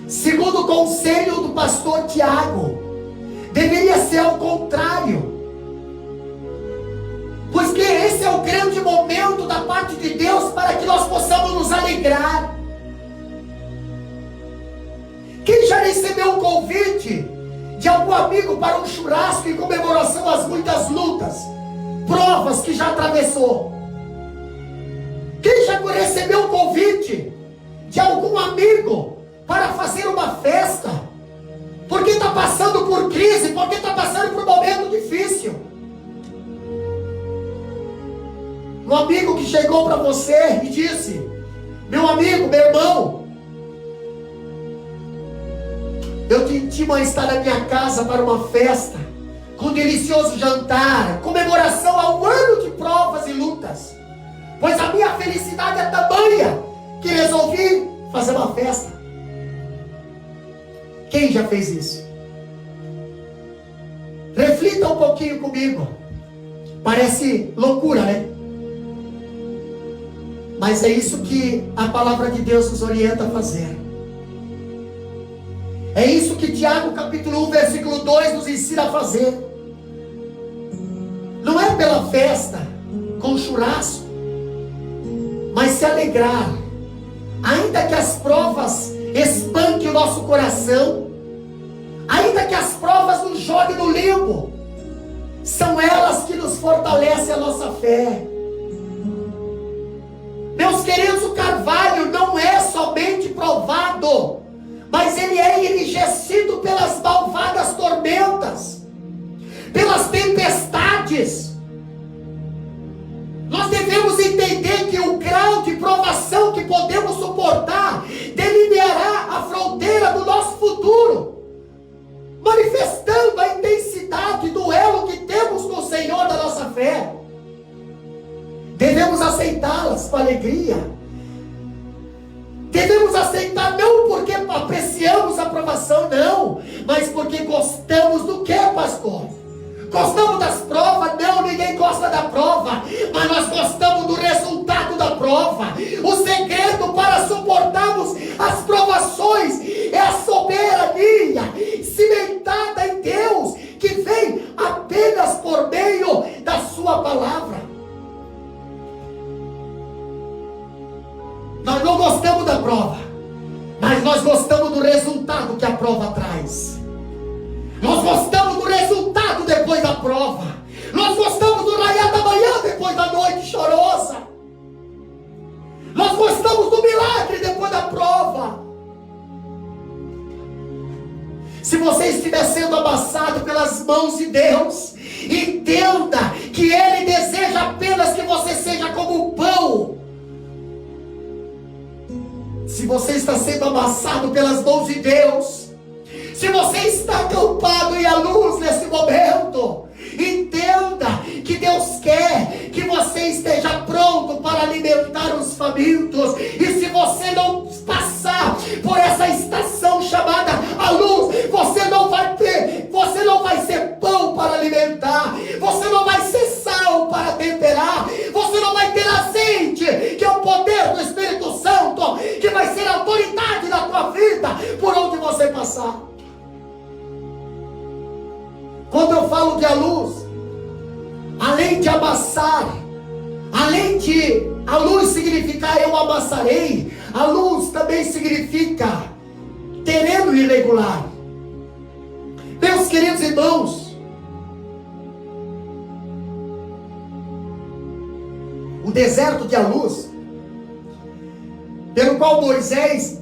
Segundo o conselho do pastor Tiago, deveria ser ao contrário. Pois que esse é o grande momento da parte de Deus para que nós possamos nos alegrar. Quem já recebeu um convite de algum amigo para um churrasco em comemoração às muitas lutas, provas que já atravessou? Quem já recebeu um convite de algum amigo para fazer uma festa, porque está passando por crise, porque está passando por um momento difícil? Um amigo que chegou para você e disse: meu amigo, meu irmão, eu te intimo a estar na minha casa para uma festa, com um delicioso jantar, comemoração a um ano de provas e lutas, pois a minha felicidade é tamanha que resolvi fazer uma festa. Quem já fez isso? Reflita um pouquinho comigo. Parece loucura, né? Mas é isso que a palavra de Deus nos orienta a fazer. É isso que Tiago capítulo 1 versículo 2 nos ensina a fazer. Não é pela festa, com churrasco, mas se alegrar, ainda que as provas espanquem o nosso coração, ainda que as provas nos joguem no limbo, são elas que nos fortalecem a nossa fé. Meus queridos, o carvalho não é somente provado, mas ele é enrijecido pelas malvadas tormentas, pelas tempestades. Nós devemos entender que o grau de provação que podemos suportar delineará a fronteira do nosso futuro, manifestando a intensidade do elo que temos com o Senhor da nossa fé. Devemos aceitá-las com alegria. Devemos aceitar não porque apreciamos a provação, não, mas porque gostamos do que, pastor? Gostamos das provas? Não, ninguém gosta da prova, mas nós gostamos do resultado da prova. O segredo para suportarmos as provações é a soberania cimentada em Deus, que vem apenas por meio da sua palavra. Nós não gostamos da prova, mas nós gostamos do resultado que a prova traz. Nós gostamos do resultado depois da prova. Nós gostamos do raiar da manhã depois da noite chorosa. Nós gostamos do milagre depois da prova. Se você estiver sendo amassado pelas mãos de Deus, entenda que Ele deseja apenas que você seja como um pão. Se você está sendo amassado pelas mãos de Deus, se você está acampado em a luz nesse momento, entenda que Deus quer que você esteja pronto para alimentar os famintos. E se você não passar por essa estação chamada a luz, você não vai ser pão para alimentar, você não vai ser sal para temperar, você não vai ter azeite, que é o poder do Espírito Santo, que vai ser a autoridade da tua vida por onde você passar. Quando eu falo de a luz, além de amassar, além de a luz significar eu amassarei, a luz também significa terreno irregular. Meus queridos irmãos, o deserto de Aluz, pelo qual Moisés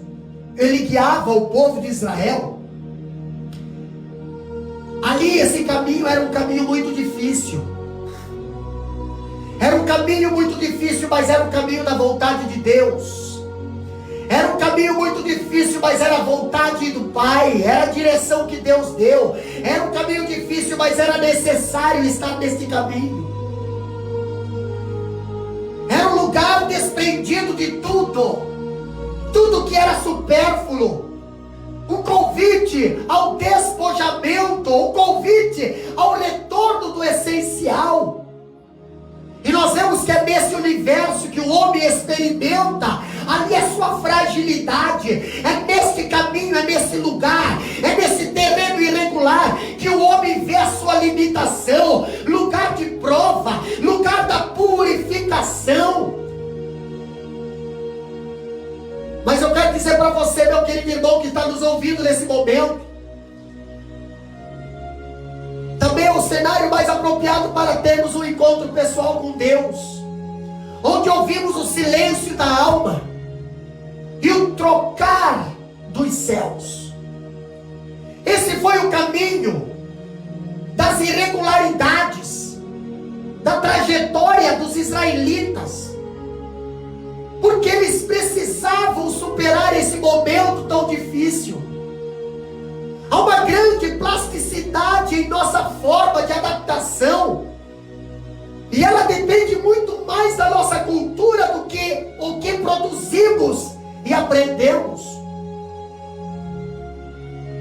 ele guiava o povo de Israel, ali esse caminho era um caminho muito difícil. Era um caminho muito difícil, mas era o caminho da vontade de Deus. Era um caminho muito difícil, mas era a vontade do Pai, era a direção que Deus deu. Era um caminho difícil, mas era necessário estar nesse caminho. Era um lugar desprendido de tudo, tudo que era supérfluo. Um convite ao despojamento, um convite ao retorno do essencial. E nós vemos que é nesse universo que o homem experimenta ali a sua fragilidade. É nesse caminho, é nesse lugar, é nesse terreno irregular que o homem vê a sua limitação. Lugar de prova, lugar da purificação. Mas eu quero dizer para você, meu querido irmão que está nos ouvindo nesse momento, também é o cenário mais apropriado para termos um encontro pessoal com Deus, onde ouvimos o silêncio da alma e o trocar dos céus. Esse foi o caminho das irregularidades, da trajetória dos israelitas, porque eles precisavam superar esse momento tão difícil. Há uma grande plasticidade em nossa forma de adaptação, e ela depende muito mais da nossa cultura do que o que produzimos e aprendemos.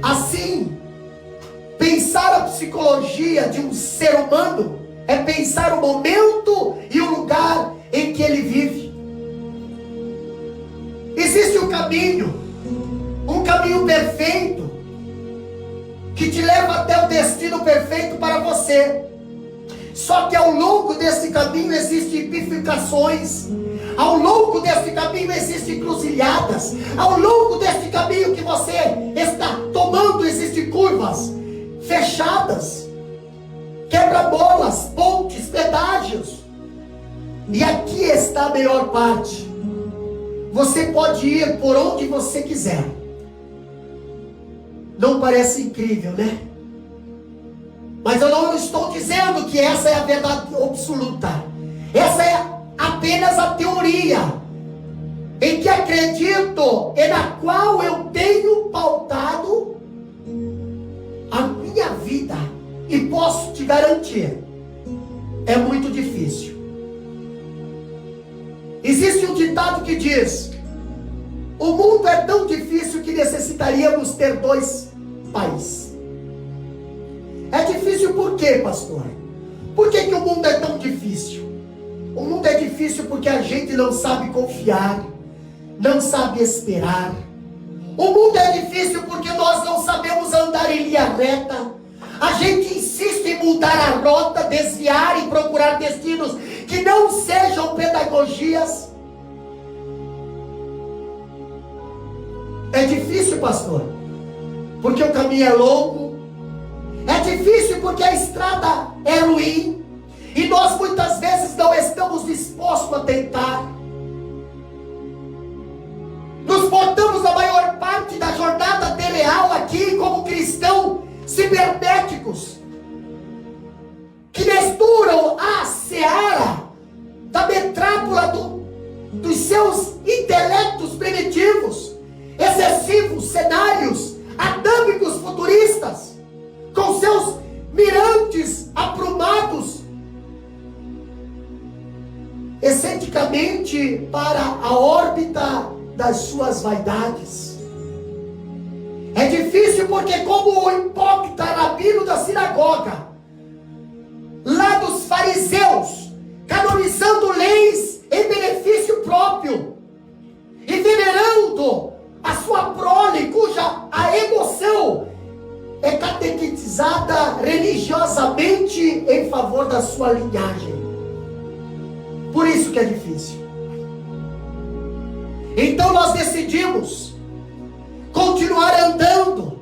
Assim, pensar a psicologia de um ser humano é pensar o momento e o lugar em que ele vive. Existe um caminho perfeito, que te leva até o destino perfeito para você. Só que ao longo desse caminho existem bifurcações, ao longo desse caminho existem encruzilhadas, ao longo desse caminho que você está tomando existem curvas fechadas, quebra-molas, pontes, pedágios. E aqui está a melhor parte. Você pode ir por onde você quiser. Não parece incrível, né? Mas eu não estou dizendo que essa é a verdade absoluta. Essa é apenas a teoria em que acredito e na qual eu tenho pautado a minha vida. E posso te garantir, é muito difícil. Existe um ditado que diz: o mundo é tão difícil que necessitaríamos ter 2 países. É difícil por quê, pastor? Por que o mundo é tão difícil? O mundo é difícil porque a gente não sabe confiar, não sabe esperar. O mundo é difícil porque nós não sabemos andar em linha reta. A gente insiste em mudar a rota, desviar e procurar destinos que não sejam pedagogias. É difícil, pastor, porque o caminho é longo. É difícil porque a estrada é ruim. E nós muitas vezes não estamos dispostos a tentar. Nos portamos a maior parte da jornada teleal aqui como cristãos cibernéticos, que misturam a seara da metrápula dos seus intelectos primitivos, excessivos cenários adâmicos futuristas, com seus mirantes aprumados excentricamente para a órbita das suas vaidades. É difícil porque, como o hipócrita rabino da sinagoga, lá dos fariseus, canonizando leis em benefício próprio e venerando a sua prole, cuja a emoção é catequizada religiosamente em favor da sua linhagem. Por isso que é difícil. Então nós decidimos continuar andando,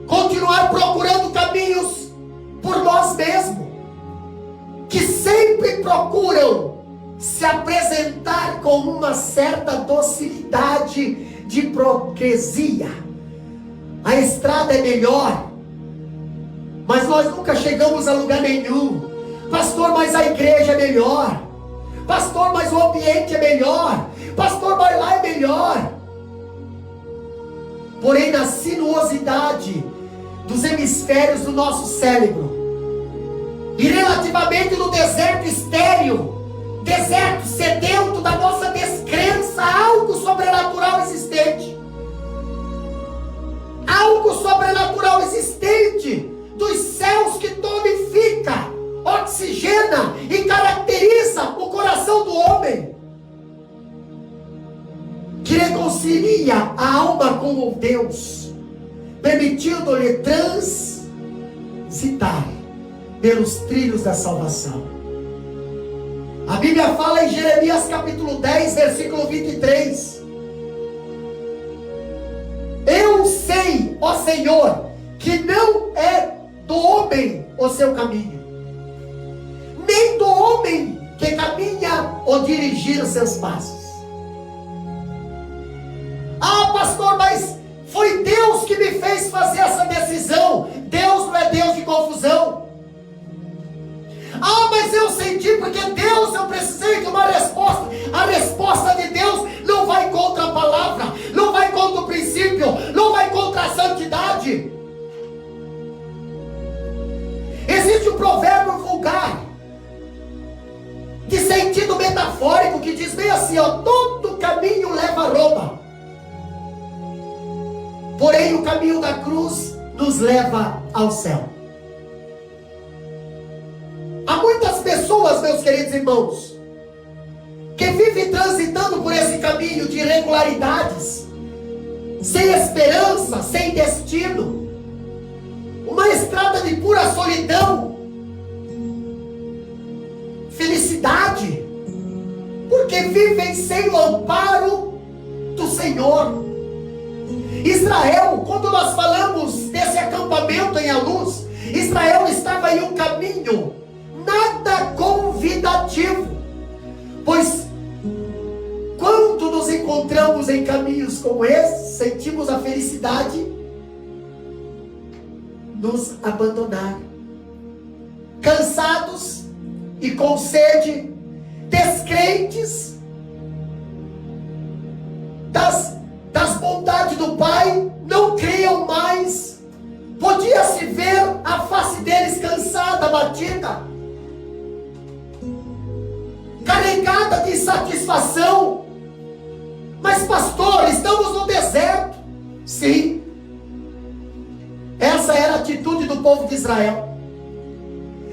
continuar procurando caminhos por nós mesmos, que sempre procuram se apresentar com uma certa docilidade de hipocrisia. A estrada é melhor, mas nós nunca chegamos a lugar nenhum. Pastor, mas a igreja é melhor. Pastor, mas o ambiente é melhor. Pastor, mas lá é melhor. Porém, na sinuosidade dos hemisférios do nosso cérebro, e relativamente no deserto estéril, deserto sedento da nossa descrença, algo sobrenatural existente. Algo sobrenatural existente dos céus que tonifica, oxigena e caracteriza o coração do homem, que reconcilia a alma com o Deus, permitindo-lhe transitar pelos trilhos da salvação. A Bíblia fala em Jeremias capítulo 10, versículo 23. Eu sei, ó Senhor, que não é do homem o seu caminho, nem do homem que caminha ou dirigir os seus passos. Ah, pastor, mas foi Deus que me fez fazer essa decisão. Deus não é Deus de confusão. Ah, mas eu senti porque Deus, eu precisei de uma resposta. A resposta de Deus não vai contra a palavra, não vai contra o princípio, não vai contra a santidade. Existe um provérbio vulgar, de sentido metafórico, que diz bem assim, ó: todo caminho leva a Roma, porém o caminho da cruz nos leva ao céu. Há muitas pessoas, meus queridos irmãos, que vivem transitando por esse caminho de irregularidades, sem esperança, sem destino, uma estrada de pura solidão, felicidade, porque vivem sem o amparo do Senhor. Israel, quando nós falamos desse acampamento em Aluz, Israel estava em um caminho nada convidativo, pois quando nos encontramos em caminhos como esse, sentimos a felicidade nos abandonar, cansados e com sede, descrentes das bondades do Pai, não criam mais. Podia-se ver a face deles cansada, abatida, carregada de insatisfação. Mas pastor, estamos no deserto. Sim, essa era a atitude do povo de Israel.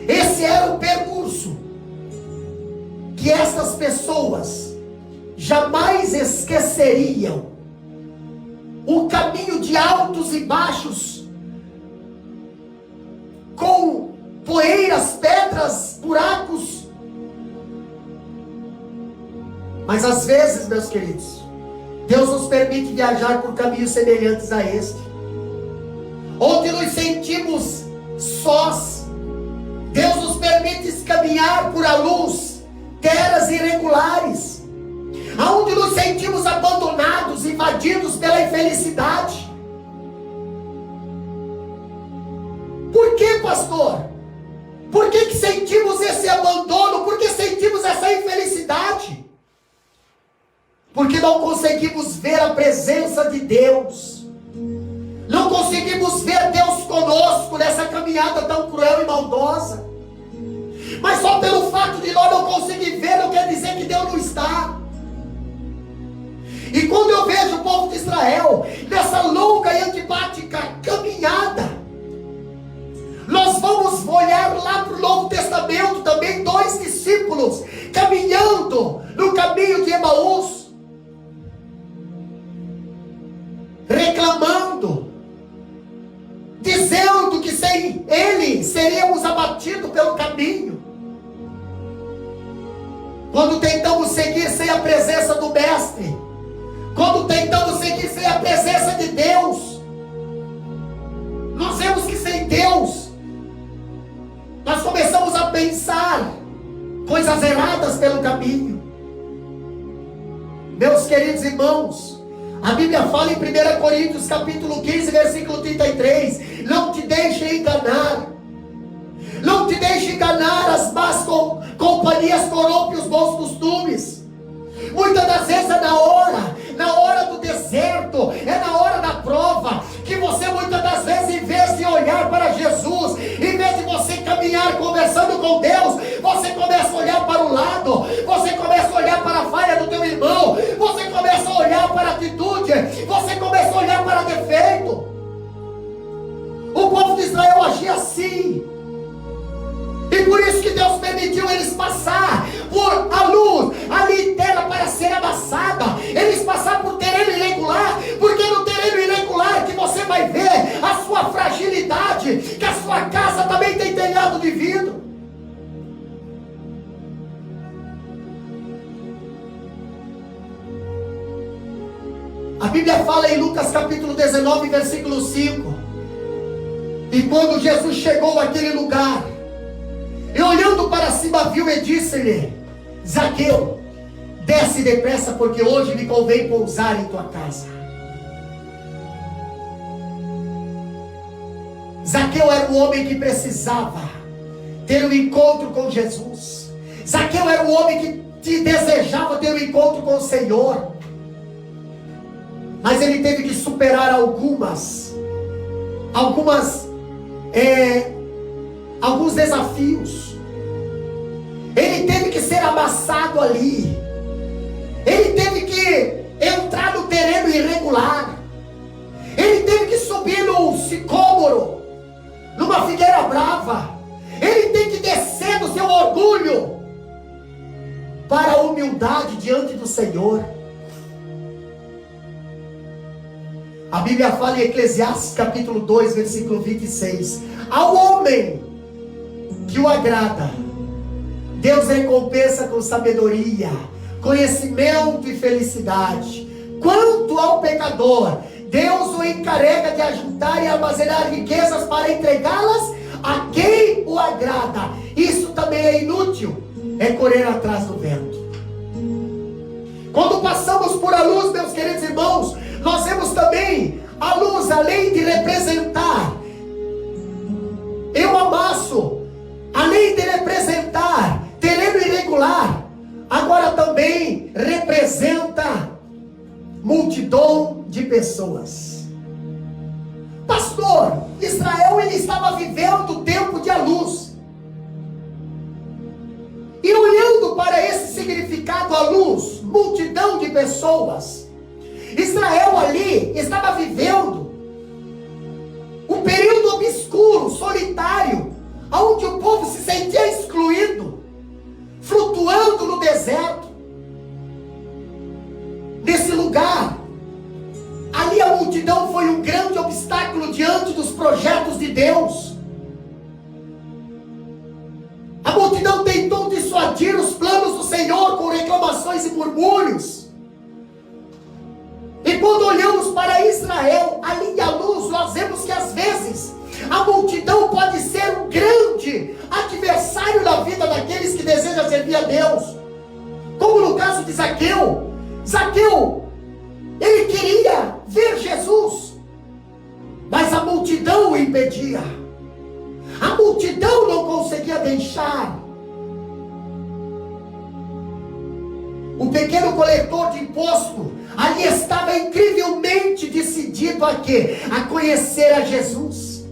Esse era o percurso que essas pessoas jamais esqueceriam. O caminho de altos e baixos, com poeiras, pedras, buracos. Mas às vezes, meus queridos, Deus nos permite viajar por caminhos semelhantes a este, onde nos sentimos sós. Deus nos permite caminhar por a luz, terras irregulares, aonde nos sentimos abandonados, invadidos pela infelicidade. Por que, pastor? Por que sentimos esse abandono? Por que sentimos essa infelicidade? Porque não conseguimos ver a presença de Deus, não conseguimos ver Deus conosco nessa caminhada tão cruel e maldosa. Mas só pelo fato de nós não conseguir ver, não quer dizer que Deus não está. E quando eu vejo o povo de Israel nessa longa e antipática caminhada, nós vamos olhar lá para o Novo Testamento também, 2 discípulos caminhando no caminho de Emaús, reclamando, dizendo que sem ele seríamos abatidos pelo caminho. Quando tentamos seguir sem a presença do Mestre, quando tentamos seguir sem a presença de Deus, nós vemos que sem Deus nós começamos a pensar coisas erradas pelo caminho. Meus queridos irmãos, a Bíblia fala em 1 Coríntios capítulo 15, versículo 33, não te deixe enganar, não te deixe enganar, as más companhias corrompem os bons costumes. Muitas das vezes é na hora do deserto, é na hora da prova, que você muitas das vezes, em vez de olhar para Jesus, em vez de você caminhar conversando com Deus, você começa a olhar para o lado, você começa a olhar para a falha do teu irmão, você começa a olhar para a atitude, você começa a olhar para defeito. O povo de Israel agia assim. E por isso que Deus permitiu eles passar por a luz ali interna para ser amassada. Eles passaram por terreno irregular, porque no terreno irregular que você vai ver a sua fragilidade, que a sua casa também tem telhado de vidro. A Bíblia fala em Lucas capítulo 19, versículo 5. E quando Jesus chegou àquele lugar, e olhando para cima viu e disse-lhe: Zaqueu, desce depressa, porque hoje me convém pousar em tua casa. Zaqueu era um homem que precisava ter um encontro com Jesus. Zaqueu era um homem que desejava ter um encontro com o Senhor. Mas ele teve que superar alguns desafios. Ele teve que ser amassado ali. Ele teve que entrar no terreno irregular. Ele teve que subir num sicômoro, numa figueira brava. Ele tem que descer do seu orgulho para a humildade diante do Senhor. A Bíblia fala em Eclesiastes capítulo 2, versículo 26. Ao homem que o agrada, Deus recompensa com sabedoria, conhecimento e felicidade. Quanto ao pecador, Deus o encarrega de ajuntar e armazenar riquezas para entregá-las a quem o agrada. Isso também é inútil, é correr atrás do vento. Quando passamos por a luz, meus queridos irmãos, nós vemos também a luz, além de representar, eu amasso, além de representar terreno irregular, agora também representa multidão de pessoas. Pastor, Israel ele estava vivendo o tempo de a luz. E olhando para esse significado, a luz, multidão de pessoas, Israel ali estava vivendo um período obscuro, solitário, onde o povo se sentia excluído, flutuando no deserto. Nesse lugar, ali a multidão foi um grande obstáculo diante dos projetos de Deus. A multidão tentou dissuadir os planos do Senhor com reclamações e murmúrios. E quando olhamos para Israel, ali à luz, nós vemos que às vezes a multidão pode ser um grande adversário na vida daqueles que desejam servir a Deus. Como no caso de Zaqueu. Zaqueu, ele queria ver Jesus, mas a multidão o impedia. A multidão não conseguia deixar. O pequeno coletor de imposto ali estava incrivelmente decidido a quê? A conhecer a Jesus.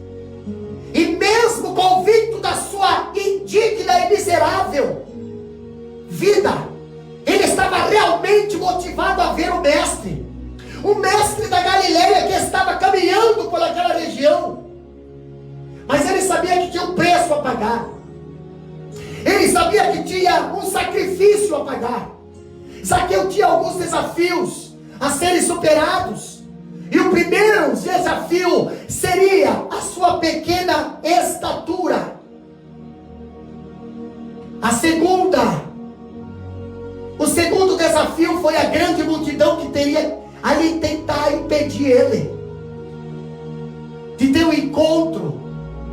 E mesmo convicto da sua indigna e miserável vida, ele estava realmente motivado a ver o mestre da Galileia, que estava caminhando por aquela região. Mas ele sabia que tinha um preço a pagar. Ele sabia que tinha um sacrifício a pagar. Zaqueu tinha alguns desafios a serem superados. E o primeiro desafio seria a sua pequena estatura. O segundo desafio foi a grande multidão que teria ali tentar impedir ele de ter um encontro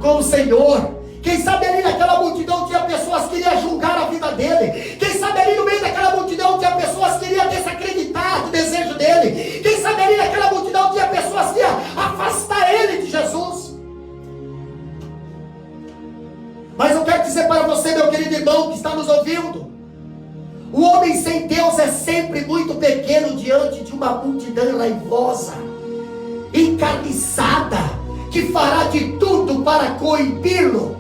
com o Senhor. Quem sabe ali naquela multidão tinha pessoas que iriam julgar a vida dele. Quem sabe ali no meio daquela multidão tinha pessoas que iriam desacreditar do desejo dele. Quem sabe ali naquela multidão tinha pessoas que iam afastar ele de Jesus. Mas eu quero irmão que está nos ouvindo, o homem sem Deus é sempre muito pequeno diante de uma multidão raivosa, encarniçada, que fará de tudo para coibi-lo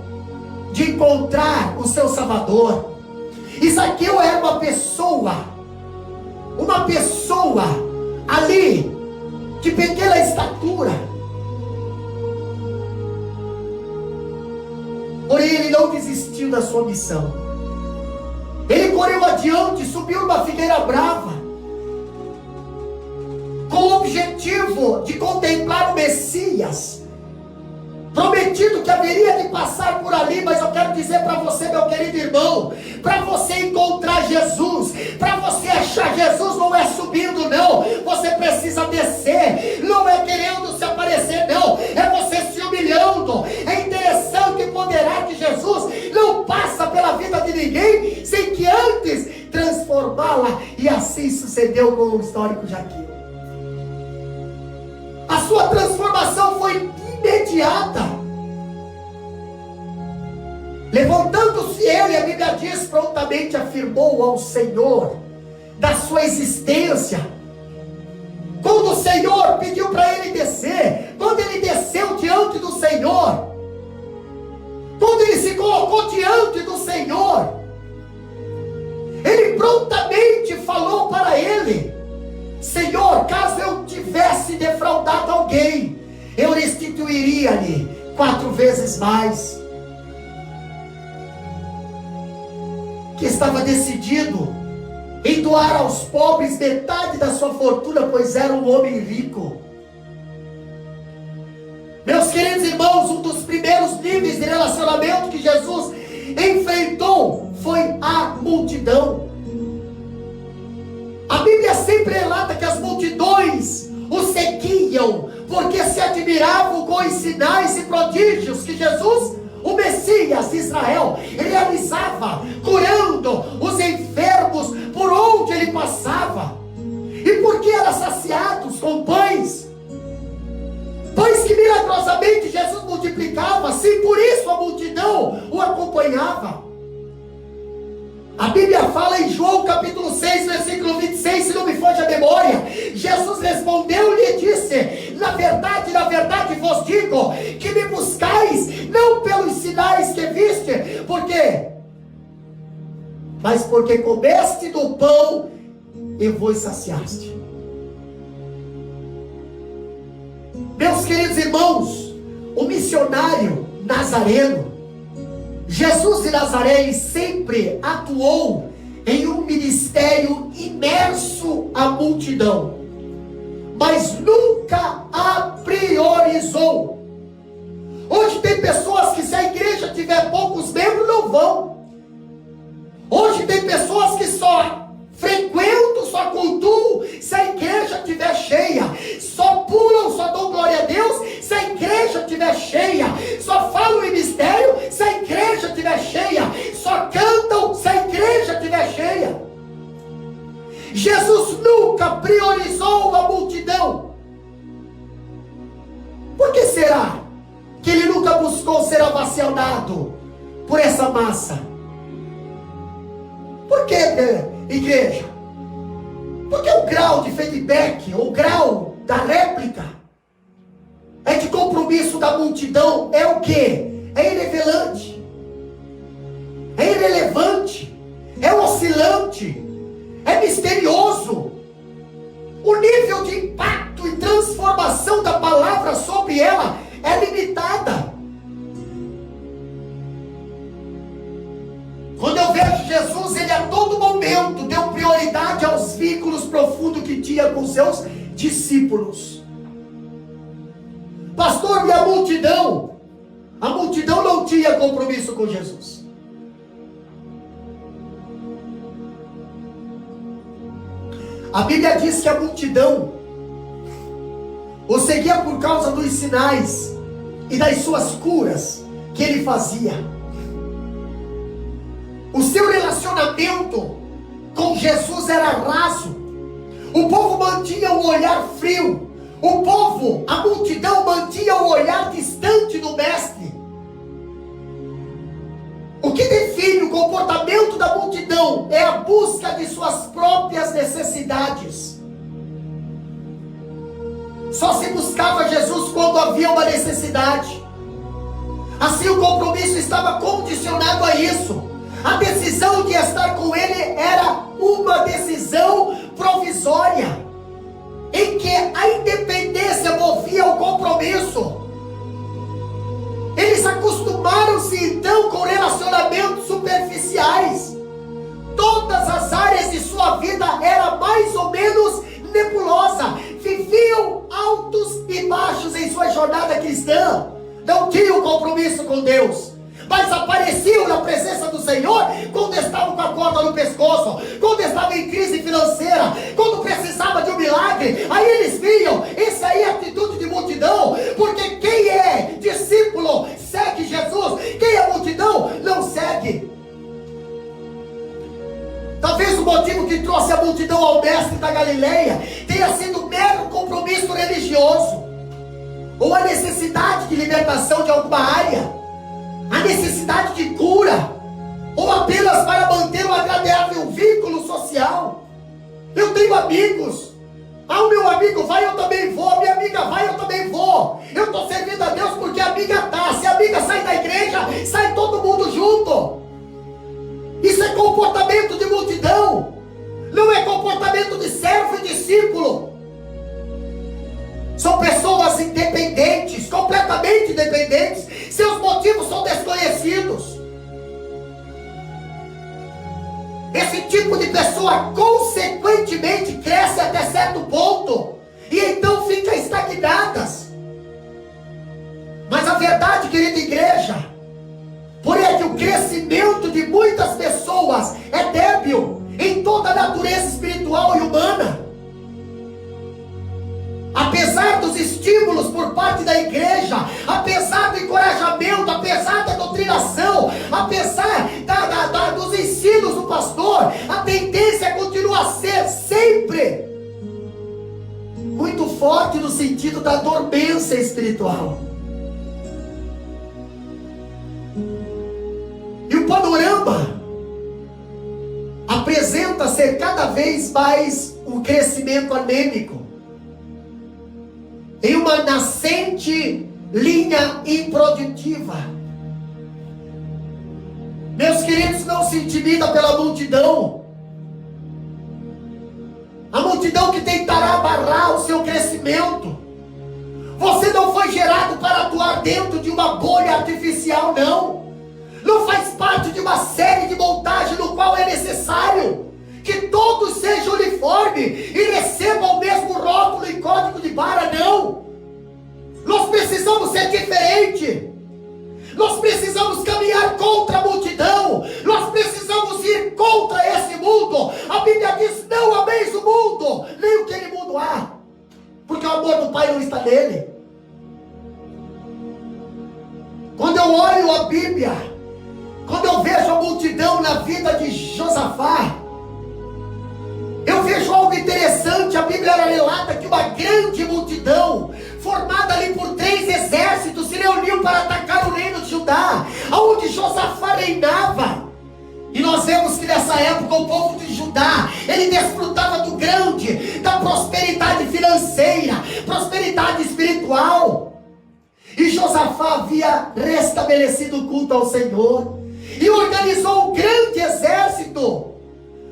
de encontrar o seu Salvador. E Zaqueu era uma pessoa ali, de pequena estatura, porém ele não desistiu da sua missão. Ele correu adiante, subiu numa figueira brava, com o objetivo de contemplar o Messias prometido, que haveria de passar por ali. Mas eu quero dizer para você, meu querido irmão, para você encontrar Jesus, para você achar Jesus, não é subindo não, você precisa descer, não é querendo se aparecer não, é você se humilhando. É interessante e ponderar que Jesus não passa pela vida de ninguém sem que antes transformá-la, e assim sucedeu com o histórico Zaqueu. A sua transformação foi imediata. Levantando-se ele, a Bíblia diz, prontamente afirmou ao Senhor da sua existência. Quando o Senhor pediu para ele descer, quando ele desceu diante do Senhor, quando ele se colocou diante do Senhor, ele prontamente falou para ele: Senhor, caso eu tivesse defraudado alguém, eu restituiria-lhe 4 vezes mais. Que estava decidido em doar aos pobres metade da sua fortuna, pois era um homem rico. Meus queridos irmãos, um dos primeiros níveis de relacionamento que Jesus enfrentou foi a multidão. A Bíblia sempre relata que as multidões o seguiam, porque se admiravam com os sinais e prodígios que Jesus, o Messias de Israel, realizava, curando os enfermos por onde ele passava. E porque eram saciados com pães que milagrosamente Jesus multiplicava, sim, por isso a multidão o acompanhava. A Bíblia fala em João capítulo 6, versículo 26, se não me foge a memória, Jesus respondeu-lhe e disse: na verdade vos digo, que me buscais, não pelos sinais que viste, mas porque comeste do pão e vos saciaste. Meus queridos irmãos, o missionário nazareno, Jesus de Nazaré, ele sempre atuou em um ministério imerso à multidão, mas nunca a priorizou. Hoje tem pessoas que, se a igreja tiver poucos membros, não vão. Hoje tem pessoas que só frequentam, só cultuam se a igreja estiver cheia, só pulam, só dão glória a Deus se a igreja estiver cheia, só falam em mistério se a igreja estiver cheia, só cantam se a igreja estiver cheia. Jesus nunca priorizou a multidão. Por que será que ele nunca buscou ser ovacionado por essa massa? Por que, igreja? Porque o grau de feedback, o grau da réplica, é de compromisso da multidão, é o que? É irrelevante, é irrelevante, é oscilante, é misterioso. O nível de impacto e transformação da palavra sobre ela é limitada. Quando eu vejo Jesus, ele a todo momento deu prioridade aos vínculos profundos que tinha com seus discípulos. Pastor, e a multidão? A multidão não tinha compromisso com Jesus. A Bíblia diz que a multidão o seguia por causa dos sinais e das suas curas que ele fazia. O seu relacionamento com Jesus era raso. O povo mantinha um olhar frio. O povo, a multidão, mantinha o olhar distante do mestre. O que define o comportamento da multidão é a busca de suas próprias necessidades. Só se buscava Jesus quando havia uma necessidade. Assim o compromisso estava condicionado a isso. A decisão de estar com Ele era uma decisão provisória, em que a independência movia o compromisso. Eles acostumaram-se então com relacionamentos superficiais. Todas as áreas de sua vida eram mais ou menos nebulosa. Viviam altos e baixos em sua jornada cristã. Não tinham compromisso com Deus, mas apareciam na presença do Senhor quando estavam com a corda no pescoço, quando estavam em crise financeira, quando precisava de um milagre. Aí eles viam. Essa aí é a atitude de multidão, porque quem é discípulo segue Jesus, quem é multidão não segue. Talvez o motivo que trouxe a multidão ao mestre da Galileia tenha sido mero compromisso religioso, ou a necessidade de libertação de alguma área, a necessidade de cura, ou apenas para manter um agradável vínculo social. Eu tenho amigos. O meu amigo vai, eu também vou. A minha amiga vai, eu também vou. Eu estou servindo a Deus porque a amiga está. Se a amiga sai da igreja, sai todo mundo junto. Isso é comportamento de multidão. Não é comportamento de servo e discípulo. São pessoas independentes, completamente independentes. Seus motivos são desconhecidos. Esse tipo de pessoa consequentemente cresce até certo ponto e então fica estagnadas. Mas a verdade, querida igreja, porém é que o crescimento de muitas pessoas é débil em toda a natureza espiritual e humana. Apesar dos estímulos por parte da igreja, apesar do encorajamento, apesar da doutrinação, apesar dos ensinos do pastor, a tendência continua a ser sempre muito forte no sentido da dormência espiritual. E o panorama apresenta ser cada vez mais um crescimento anêmico, em uma nascente linha improdutiva. Meus queridos, não se intimida pela multidão. A multidão que tentará barrar o seu crescimento. Você não foi gerado para atuar dentro de uma bolha artificial, não. Não faz parte de uma série de montagem no qual é necessário que todos sejam uniformes e recebam o mesmo rótulo e código de barra, não. Nós precisamos ser diferentes. Nós precisamos caminhar contra a multidão. Nós precisamos ir contra esse mundo. A Bíblia diz: não ameis o mundo, nem o que ele mundo há, porque o amor do Pai não está nele. Quando eu olho a Bíblia, quando eu vejo a multidão na vida de Josafá, eu vejo algo interessante. A Bíblia relata que uma grande multidão, formada ali por 3 exércitos, se reuniu para atacar o reino de Judá, onde Josafá reinava. E nós vemos que nessa época o povo de Judá, ele desfrutava do grande, da prosperidade financeira, prosperidade espiritual. E Josafá havia restabelecido o culto ao Senhor e organizou um grande exército.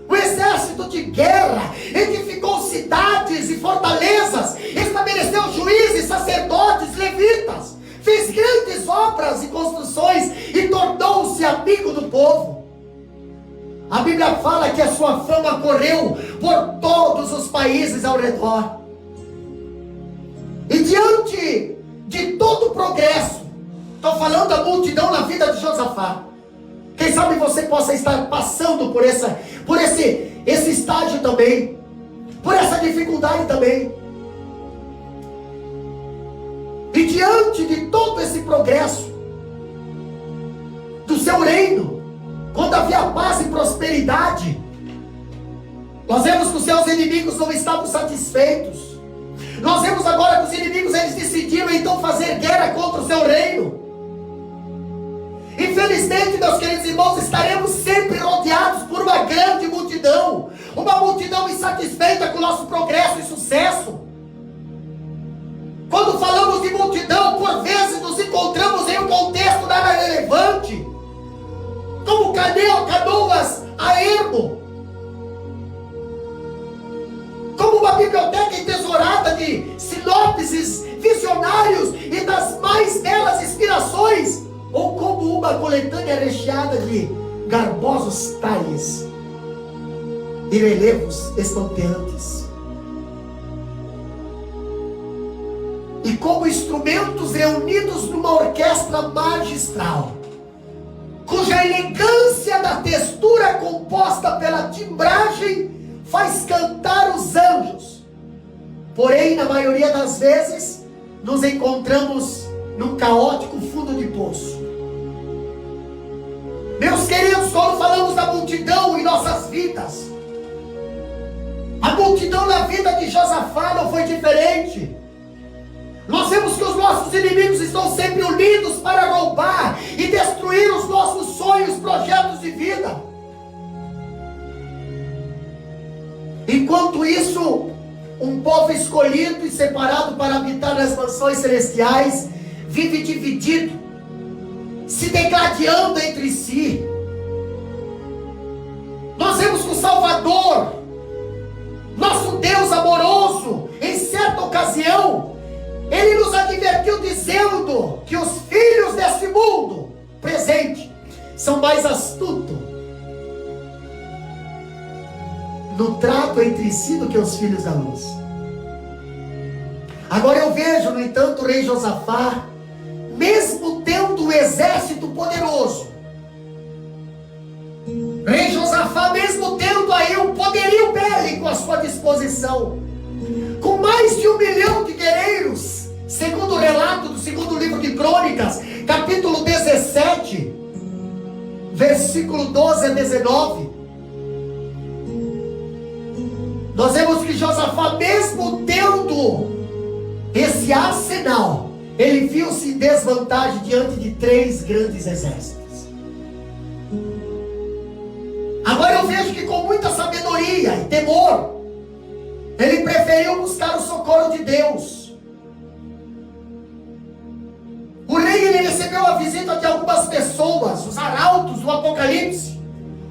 O exército de guerra edificou cidades e fortalezas, estabeleceu juízes, sacerdotes, levitas, fez grandes obras e construções e tornou-se amigo do povo. A Bíblia fala que a sua fama correu por todos os países ao redor. E diante de todo o progresso, estou falando da multidão na vida de Josafá, quem sabe você possa estar passando por esse estágio também, por essa dificuldade também. E diante de todo esse progresso do seu reino, quando havia paz e prosperidade, nós vemos que os seus inimigos não estavam satisfeitos. Nós vemos agora que os inimigos, eles decidiram então fazer guerra contra o seu reino. Infelizmente, meus queridos irmãos, estaremos sempre rodeados por uma grande multidão. Uma multidão insatisfeita com o nosso progresso e sucesso. Quando falamos de multidão, por vezes nos encontramos em um contexto nada relevante, como canoas a ermo, como uma biblioteca entesourada de sinopses, visionários e das mais belas inspirações, ou como uma coletânea recheada de garbosos talhes e relevos estonteantes, e como instrumentos reunidos numa orquestra magistral, cuja elegância da textura composta pela timbragem faz cantar os anjos. Porém, na maioria das vezes, nos encontramos num caótico fundo de poço. Meus queridos, quando falamos da multidão em nossas vidas, a multidão na vida de Josafá não foi diferente. Nós vemos que os nossos inimigos estão sempre unidos para roubar e destruir os nossos sonhos, projetos de vida. Enquanto isso, um povo escolhido e separado para habitar nas mansões celestiais vive dividido, se degladiando entre si. Nós vemos que o Salvador, nosso Deus amoroso, em certa ocasião, Ele nos advertiu dizendo que os filhos desse mundo presente são mais astutos no trato entre si do que os filhos da luz. Agora eu vejo, no entanto, o rei Josafá, mesmo tendo um exército poderoso, rei Josafá, mesmo tendo aí um poderio bélico à sua disposição, com mais de 1 milhão de guerreiros, segundo o relato do segundo livro de Crônicas, capítulo 17, versículo 12 a 19, nós vemos que Josafá, mesmo tendo esse arsenal, ele viu-se em desvantagem diante de 3 grandes exércitos. Agora eu vejo que com muita sabedoria e temor, ele preferiu buscar o socorro de Deus. O rei, ele recebeu a visita de algumas pessoas, os arautos do Apocalipse,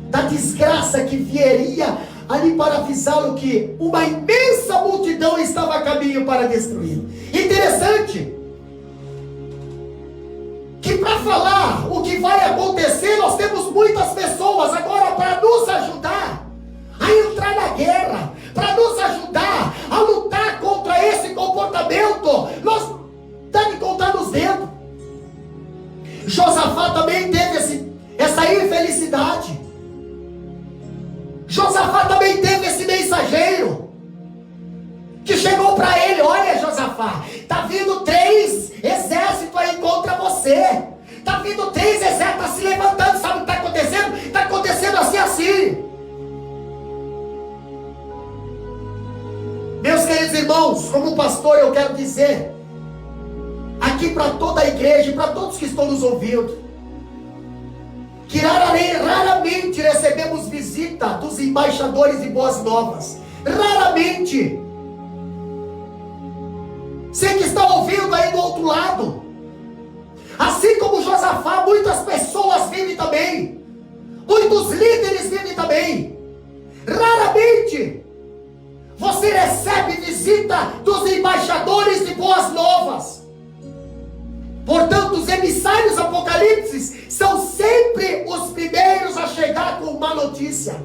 da desgraça que viria ali para avisá-lo que uma imensa multidão estava a caminho para destruí-lo. Interessante que para falar o que vai acontecer, nós temos muitas pessoas agora para nos ajudar a entrar na guerra, para nos ajudar a lutar contra esse comportamento. Nós deve contar nos dedos. Josafá também teve essa infelicidade. Josafá também teve esse mensageiro que chegou para ele: olha, Josafá, está vindo 3 exércitos aí contra você. Está vindo 3 exércitos, está se levantando. Sabe o que está acontecendo? Está acontecendo assim. Meus queridos irmãos, como pastor, eu quero dizer aqui para toda a igreja e para todos que estão nos ouvindo, que raramente recebemos visita dos embaixadores de boas novas. Raramente. Você que está ouvindo aí do outro lado, assim como Josafá, muitas pessoas vivem também, muitos líderes vivem também. Raramente você recebe visita dos embaixadores de boas novas. Portanto, os emissários apocalípticos são sempre os primeiros a chegar com uma notícia.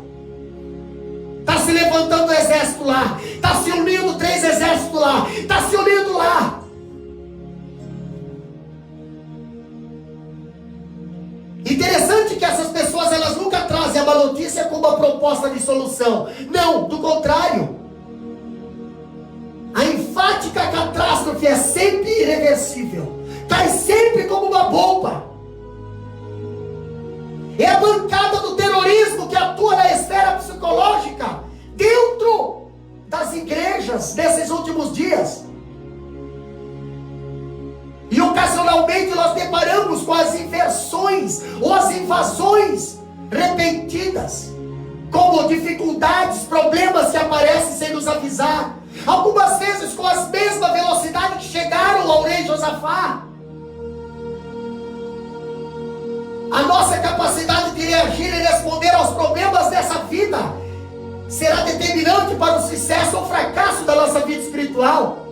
Está se levantando um exército lá, está se unindo 3 exércitos lá, está se unindo lá. Interessante que essas pessoas, elas nunca trazem uma notícia com uma proposta de solução. Não, do contrário. A enfática catástrofe é sempre irreversível. Cai sempre como uma bomba. É a bancada do terrorismo que atua na esfera psicológica dentro das igrejas nesses últimos dias. E ocasionalmente geralmente nós deparamos com as inversões ou as invasões repentinas, como dificuldades, problemas que aparecem sem nos avisar, algumas vezes com a mesma velocidade que chegaram ao rei Josafá. A nossa capacidade de reagir e responder aos problemas dessa vida será determinante para o sucesso ou fracasso da nossa vida espiritual.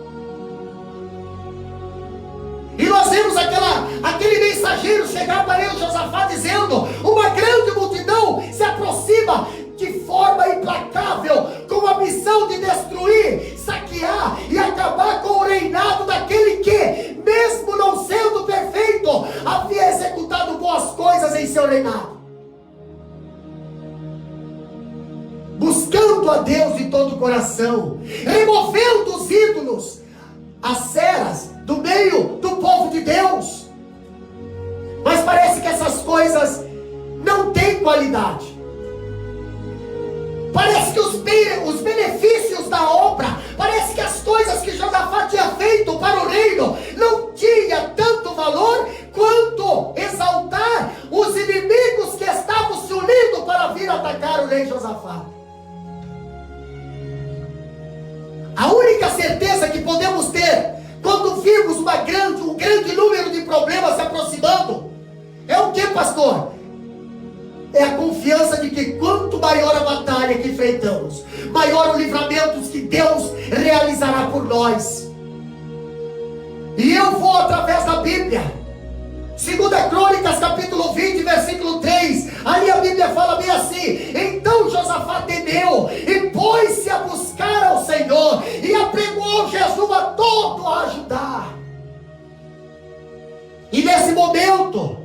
E nós vemos aquele mensageiro chegar para ele, Josafá, dizendo: uma grande multidão se aproxima de forma implacável, com a missão de destruir, saquear e acabar com o reinado daquele que, mesmo não sendo perfeito, havia executado boas coisas em seu reinado. Buscando a Deus de todo o coração, removendo os ídolos, as seras do meio do povo de Deus. Mas parece que essas coisas não têm qualidade. Parece que os benefícios da obra, parece que as coisas que Josafá tinha feito para o reino não tinha tanto valor quanto exaltar os inimigos que estavam se unindo para vir atacar o rei Josafá. A única certeza que podemos ter quando vimos um grande número de problemas se aproximando é o que, pastor? É a confiança de que quanto maior a batalha que enfrentamos, maior o livramento que Deus realizará por nós. E eu vou através da Bíblia, 2 Crônicas capítulo 20, versículo 3, ali a Bíblia fala bem assim: então Josafá temeu e pôs-se a buscar ao Senhor e apregou Jesus a todo a ajudar. E nesse momento,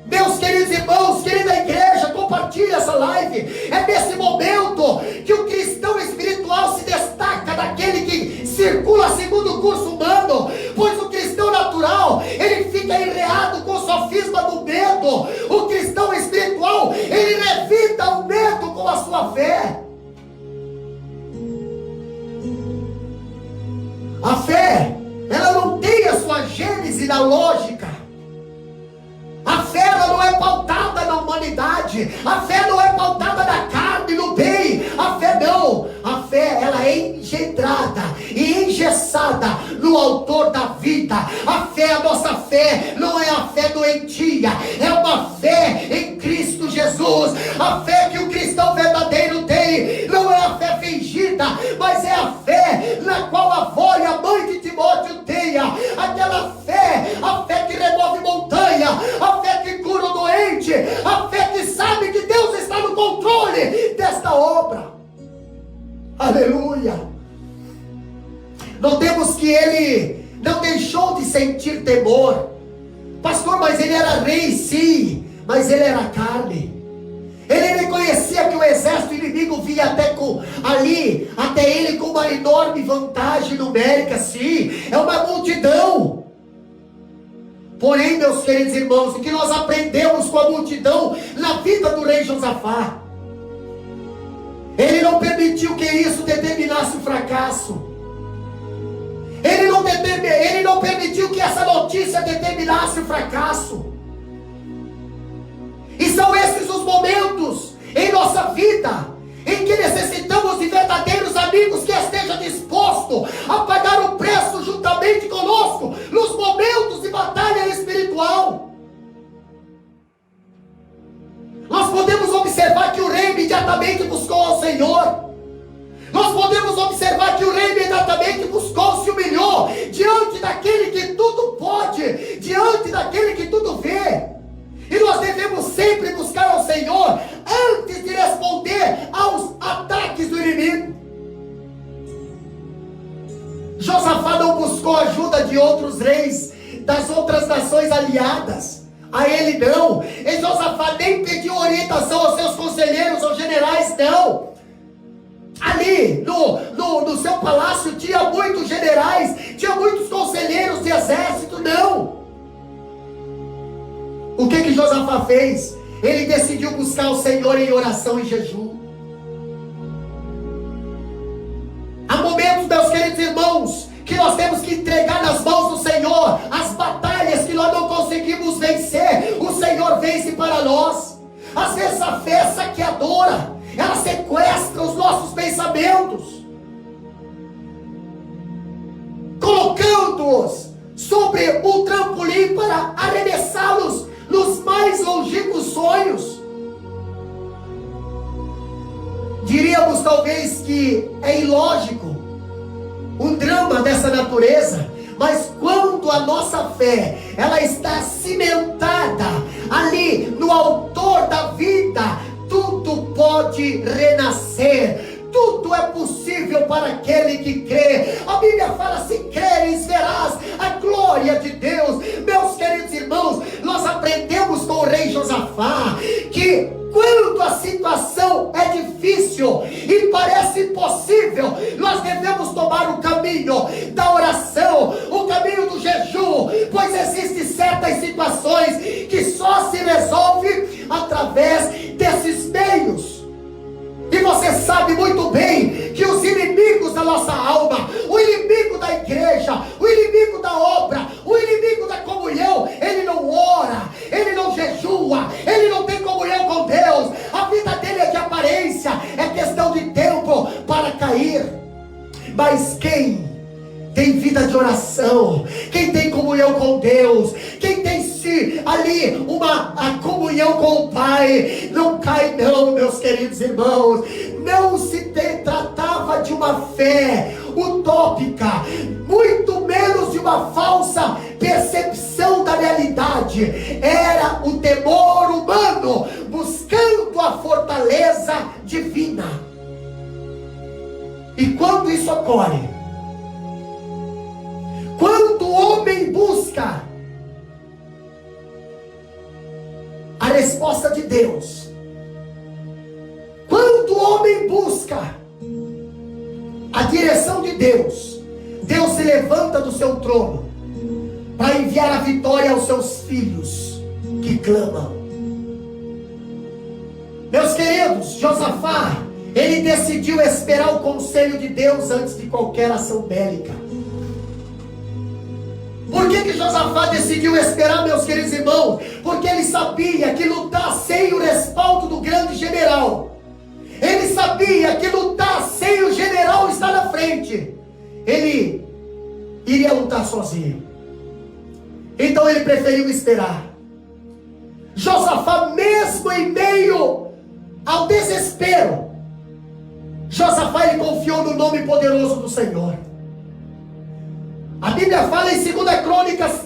meus queridos irmãos, querida igreja, compartilha essa live. É nesse momento que o cristão espiritual se destaca daquele que circula segundo o curso humano, pois o cristão natural, ele fica enreado com o sofisma do medo. O cristão espiritual, ele revida o medo com a sua fé. A fé, ela não tem a sua gênese na lógica. A fé, ela não é pautada na humanidade. A fé não é pautada na carne, no bem. A fé não. A fé, ela é engendrada e engessada no autor da vida. A fé, a nossa fé, não é a fé doentia. É uma fé em Cristo Jesus. A fé que o cristão verdadeiro tem não é a fé fingida, mas é a fé na qual a avó e a mãe de Timóteo tenha. Aquela fé, a fé que remove montanha, a fé que cura o doente, a fé que sabe que Deus está no controle desta obra. Aleluia! Notemos que ele não deixou de sentir temor. Pastor, mas ele era rei, sim, mas ele era carne. Ele reconhecia que o exército inimigo vinha até ele com uma enorme vantagem numérica, sim, é uma multidão. Porém, meus queridos irmãos, o que nós aprendemos com a multidão na vida do rei Josafá, ele não permitiu que isso determinasse o fracasso. Ele não permitiu que essa notícia determinasse o fracasso. E são esses os momentos em nossa vida em que necessitamos de verdadeiros amigos que estejam dispostos a pagar o preço juntamente conosco nos momentos de batalha espiritual. Nós podemos observar que o rei imediatamente buscou ao Senhor. Nós podemos observar que o rei imediatamente buscou, se humilhou diante daquele que tudo pode, diante daquele que tudo vê. E nós devemos sempre buscar ao Senhor antes de responder aos ataques do inimigo. Josafá não buscou ajuda de outros reis, das outras nações aliadas. A ele não. E Josafá nem pediu orientação aos seus conselheiros, aos generais, não. Ali no seu palácio tinha muitos generais, tinha muitos conselheiros de exército, não. O que Josafá fez? Ele decidiu buscar o Senhor em oração e jejum. Há momentos, meus queridos irmãos, que nós temos que entregar nas mãos do Senhor as batalhas que vezes a fé é saqueadora, ela sequestra os nossos pensamentos, colocando-os sobre o trampolim para arremessá-los nos mais longínquos sonhos. Diríamos talvez que é ilógico um drama dessa natureza, mas quando a nossa fé, ela está cimentada ali no autor da vida, tudo pode renascer, tudo é possível para aquele que crê. A Bíblia fala: se creres verás a glória de Deus. Meus queridos irmãos, nós aprendemos com o rei Josafá que quando a situação é difícil e parece impossível, nós devemos tomar o caminho da oração, o caminho do jejum, pois existem certas situações que só se resolve através desses meios. E você sabe muito bem que os inimigos da nossa alma, o inimigo da igreja, o inimigo da obra, o inimigo da comunhão, ele não ora, ele não jejua, ele não tem comunhão com Deus. A vida dele é de aparência, é questão de tempo para cair. Mas quem tem vida de oração, quem tem comunhão com Deus, quem tem ali a comunhão com o Pai, não cai não, meus queridos irmãos. Não se tratava de uma fé utópica, muito menos de uma falsa percepção da realidade. Era o temor humano buscando a fortaleza divina. E quando isso ocorre, quando o homem busca a resposta de Deus, quando o homem busca a direção de Deus, Deus se levanta do seu trono para enviar a vitória aos seus filhos que clamam. Meus queridos, Josafá, ele decidiu esperar o conselho de Deus antes de qualquer ação bélica. Por que Josafá decidiu esperar, meus queridos irmãos? Porque ele sabia que lutar sem o respaldo do grande general, ele sabia que lutar sem o general estar na frente, ele iria lutar sozinho. Então ele preferiu esperar. Josafá, mesmo em meio ao desespero, Josafá, ele confiou no nome poderoso do Senhor. A Bíblia fala em 2 Crônicas,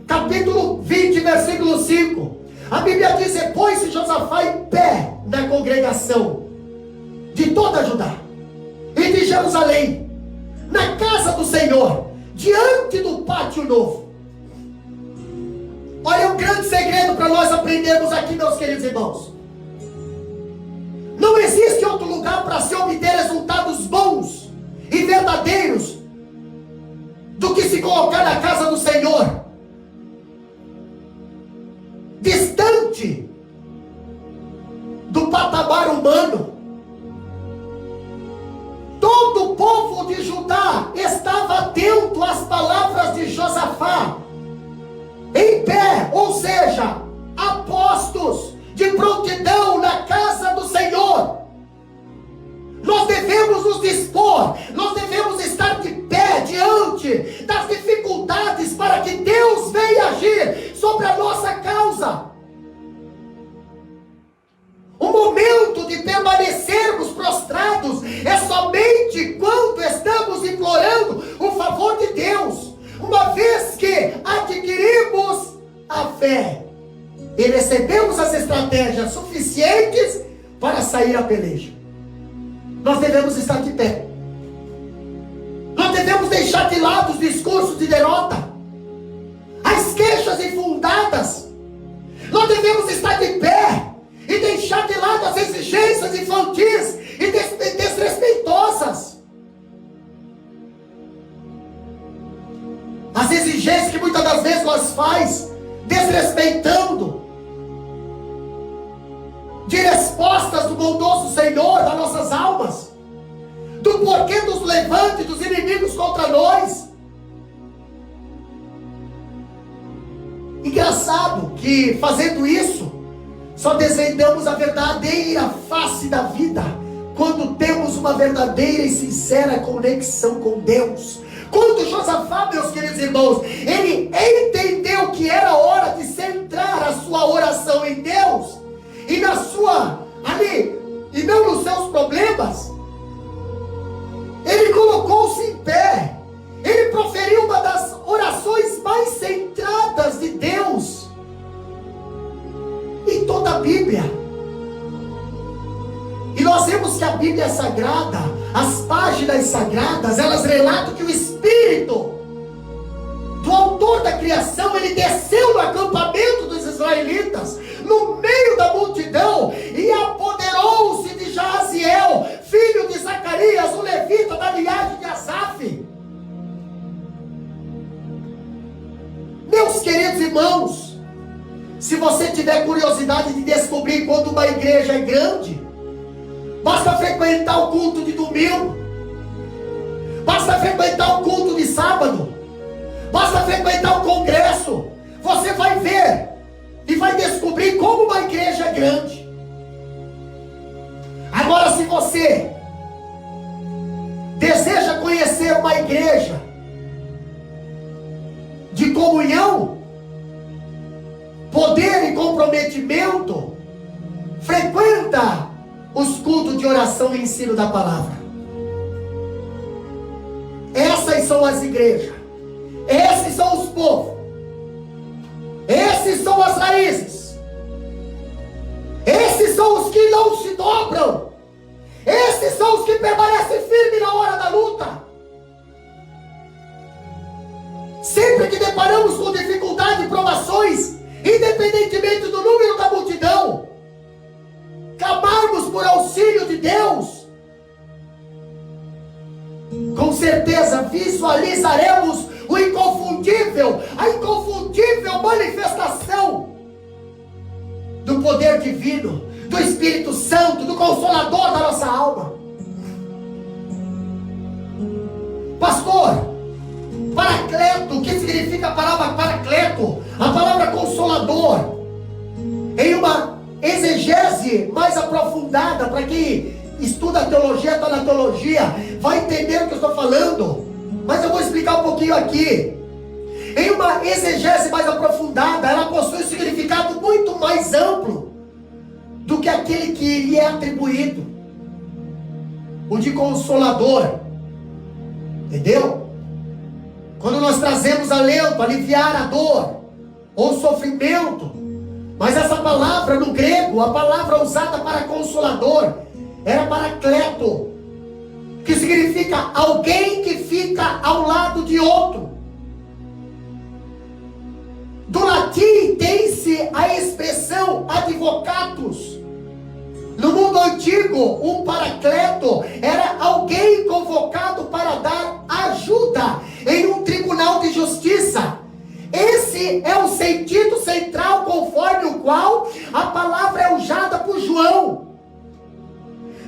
capítulo 20, versículo 5. A Bíblia diz: pôs-se Josafá em pé na congregação de toda Judá e de Jerusalém, na casa do Senhor, diante do pátio novo. Olha um grande segredo para nós aprendermos aqui, meus queridos irmãos. Não existe outro lugar para se obter resultados bons e verdadeiros do que se colocar na casa do Senhor, distante do patamar humano. Todo o povo de Judá estava atento às palavras de Josafá, em pé, ou seja, a postos de prontidão na casa do Senhor. Nós devemos nos dispor, nós devemos estar de pé diante das dificuldades para que Deus venha agir sobre a nossa causa. O momento de permanecermos prostrados é somente quando estamos implorando o favor de Deus, uma vez que adquirimos a fé e recebemos as estratégias suficientes para sair a peleja. Nós devemos estar de pé. Nós devemos deixar de lado os discursos de derrota, as queixas infundadas. Nós devemos estar de pé e deixar de lado as exigências infantis e desrespeitosas. As exigências que muitas das vezes nós faz, desrespeitando de respostas do bondoso Senhor das nossas almas, do porquê dos levantes dos inimigos contra nós. Engraçado que fazendo isso, Só desvendamos a verdadeira face da vida quando temos uma verdadeira e sincera conexão com Deus. Quando Josafá, meus queridos irmãos, ele entendeu que era hora de centrar a sua oração em Deus e na sua e não nos seus problemas, ele colocou-se em pé. Ele proferiu uma das orações mais centradas de Deus em toda a Bíblia. E nós vemos que a Bíblia Sagrada, as páginas sagradas, elas relatam que o Espírito do autor da criação, ele desceu no acampamento dos israelitas, no meio da multidão, e apoderou-se de Jaziel, filho de Zacarias, o levita da linhagem de Asaf. Meus queridos irmãos, se você tiver curiosidade de descobrir quando uma igreja é grande, basta frequentar o culto de domingo, basta frequentar o culto de sábado, basta frequentar o congresso. Você vai ver e vai descobrir como uma igreja é grande. Agora, se você deseja conhecer uma igreja de comunhão, poder e comprometimento, frequenta os cultos de oração e ensino da palavra. Essas são as igrejas. Esses são os povos. Esses são as raízes. Esses são os que não se dobram. Esses são os que permanecem firmes na hora da luta. Sempre que deparamos com dificuldade e provações, independentemente do número da multidão, clamarmos por auxílio de Deus, com certeza visualizaremos o inconfundível, a inconfundível manifestação do poder divino, do Espírito Santo, do Consolador da nossa alma. Pastor, Paracleto, o que significa a palavra Paracleto? A palavra Consolador. Em uma exegese mais aprofundada, para quem estuda teologia, está na teologia, vai entender o que eu estou falando, mas eu vou explicar um pouquinho aqui. Em uma exegese mais aprofundada, ela possui um significado muito mais amplo do que aquele que lhe é atribuído, o de consolador. Entendeu? Quando nós trazemos alento, aliviar a dor ou sofrimento, mas essa palavra no grego, a palavra usada para consolador, era paracleto, que significa alguém que fica ao lado de outro. Do latim tem-se a expressão advocatus. No mundo antigo, um paracleto era alguém convocado para dar ajuda em um tribunal de justiça. Esse é o sentido central conforme o qual a palavra é usada por João.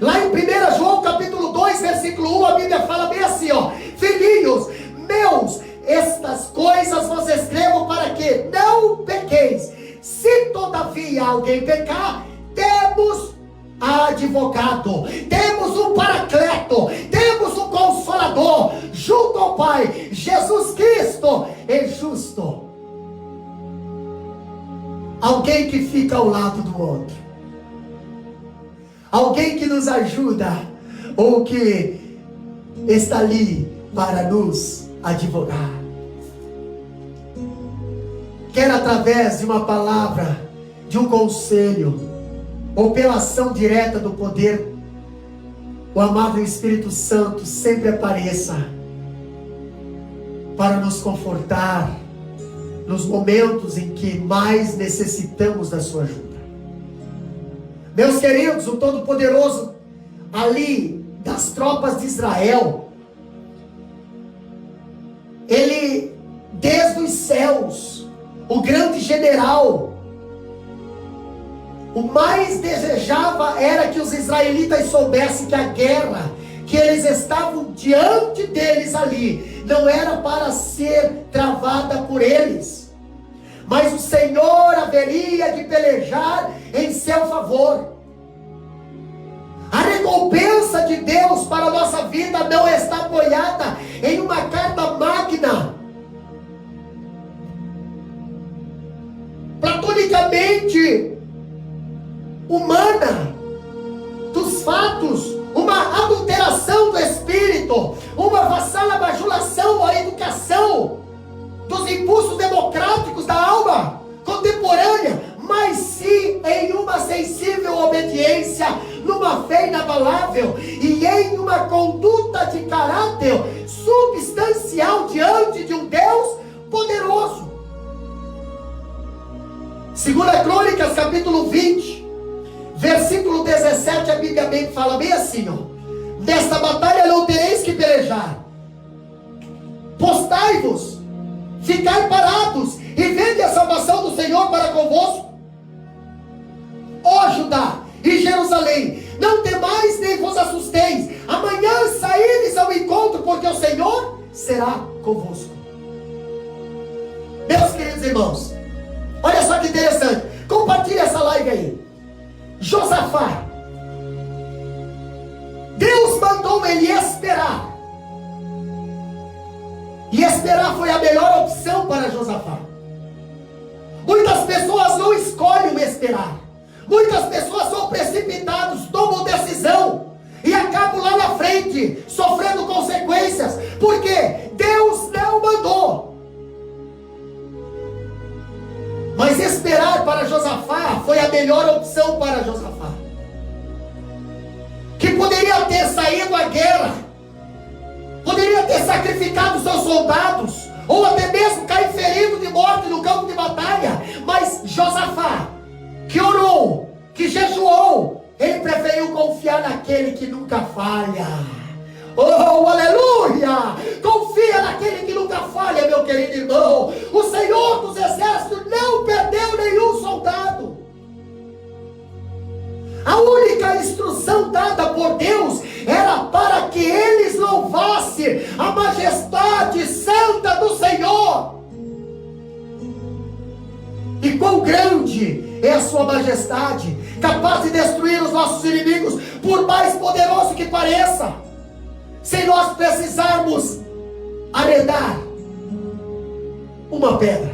Lá em 1 João capítulo 2, versículo 1, a Bíblia fala bem assim, ó: filhinhos meus, estas coisas vos escrevo para que não pequeis. Se todavia alguém pecar, temos advogado, temos um paracleto, temos um consolador junto ao Pai, Jesus Cristo é justo. Alguém que fica ao lado do outro, alguém que nos ajuda, ou que está ali para nos advogar. Quer através de uma palavra, de um conselho, ou pela ação direta do poder, o amável Espírito Santo sempre apareça para nos confortar nos momentos em que mais necessitamos da sua ajuda. Meus queridos, o Todo-Poderoso ali das tropas de Israel, ele desde os céus, o grande general, o mais desejava era que os israelitas soubessem que a guerra que eles estavam diante deles ali não era para ser travada por eles, mas o Senhor haveria de pelejar em seu favor. A recompensa de Deus para a nossa vida não está apoiada em uma carta magna, platonicamente humana, dos fatos, uma adulteração do espírito, uma vassalabajulação à educação dos impulsos democráticos da alma contemporânea, mas sim em uma sensível obediência, numa fé inabalável e em uma conduta de caráter substancial diante de um Deus poderoso. 2 Crônicas, capítulo 20, versículo 17, a Bíblia bem fala bem assim, ó: nesta batalha não tereis que pelejar, postai-vos, ficai parados e vede a salvação do Senhor para convosco. Ó Judá e Jerusalém, não temais nem vos assusteis, amanhã saíres ao encontro, porque o Senhor será convosco. Meus queridos irmãos, olha só que interessante, compartilhe essa live aí. Josafá, Deus mandou ele esperar, e esperar foi a melhor opção para Josafá. Muitas pessoas não escolhem esperar, muitas pessoas são precipitados, tomam decisão e acabam lá na frente sofrendo consequências, porque Deus não mandou. Mas esperar para Josafá foi a melhor opção para Josafá, que poderia ter saído à guerra, poderia ter sacrificado seus soldados, ou até mesmo cair ferido de morte no campo de batalha. Mas Josafá, que orou, que jejuou, ele preferiu confiar naquele que nunca falha. Oh, aleluia! Confia naquele que nunca falha, meu querido irmão. O Senhor dos Exércitos não perdeu nenhum soldado. A única instrução dada por Deus era para que eles louvassem a majestade santa do Senhor. E quão grande é a sua majestade, capaz de destruir os nossos inimigos, por mais poderoso que pareça, sem nós precisarmos arredar uma pedra.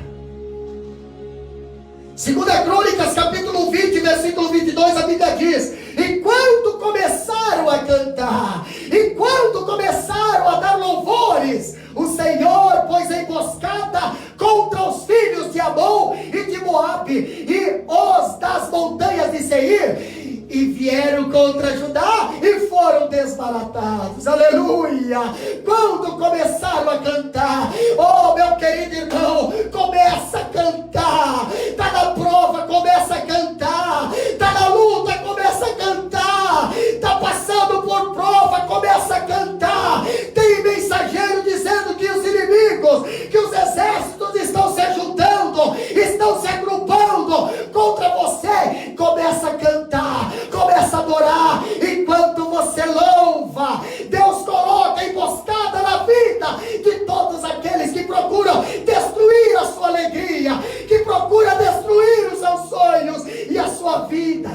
2 Crônicas, capítulo 20, versículo 22, a Bíblia diz: e quando começaram a cantar, e quando começaram a dar louvores, o Senhor pôs emboscada contra os filhos de Amon e de Moabe, e os das montanhas de Seir, e vieram contra Judá e foram desbaratados. Aleluia! Quando começaram a cantar, oh meu querido irmão, começa a cantar. Está na prova, começa a cantar. Está na luta, começa a cantar. Está passando por prova, começa a cantar. Tem mensageiro dizendo que os inimigos, que os exércitos estão se juntando, estão se agrupando contra você. Começa a cantar, começa a adorar. Enquanto você louva, Deus coloca emboscada na vida de todos aqueles que procuram destruir a sua alegria, que procuram destruir os seus sonhos e a sua vida.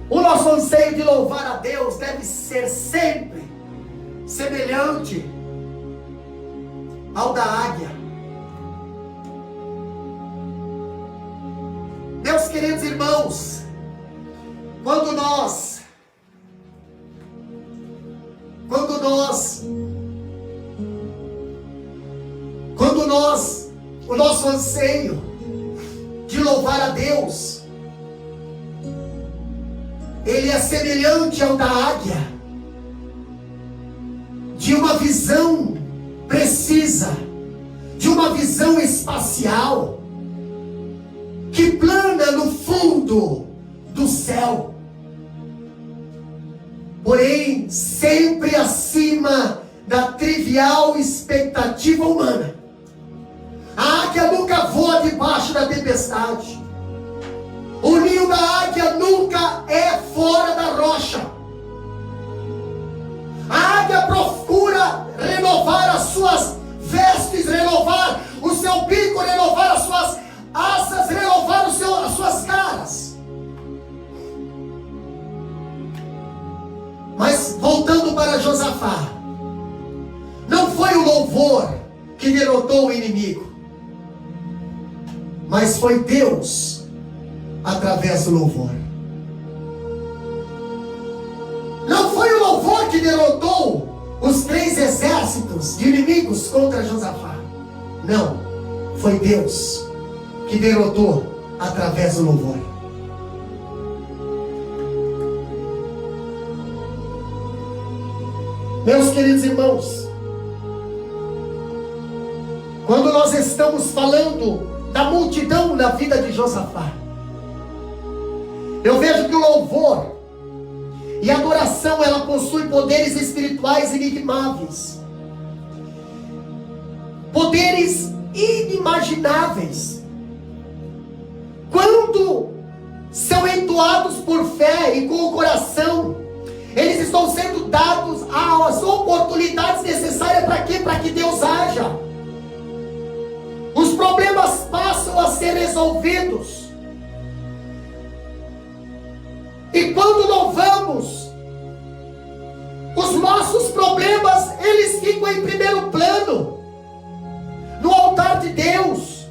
O nosso anseio de louvar a Deus deve ser sempre semelhante ao da águia. Meus queridos irmãos, quando o nosso anseio de louvar a Deus, ele é semelhante ao da águia, de uma visão precisa, de uma visão espacial, que plana no fundo do céu, porém sempre acima da trivial expectativa humana. A águia nunca voa debaixo da tempestade. O ninho da águia nunca é fora da rocha. A águia procura renovar as suas vestes, renovar o seu bico por renovar as suas asas, renovar as suas caras. Mas voltando para Josafá, não foi o louvor que derrotou o inimigo, mas foi Deus através do louvor. Não foi o louvor que derrotou os 3 exércitos de inimigos contra Josafá. Não, foi Deus que derrotou através do louvor. Meus queridos irmãos, quando nós estamos falando da multidão na vida de Josafá, eu vejo que o louvor e a adoração, ela possui poderes espirituais inestimáveis, poderes inimagináveis, quando são entoados por fé e com o coração. Eles estão sendo dados as oportunidades necessárias para quê? Para que Deus haja. Os problemas passam a ser resolvidos. E quando louvamos, os nossos problemas, eles ficam em primeiro plano, no altar de Deus.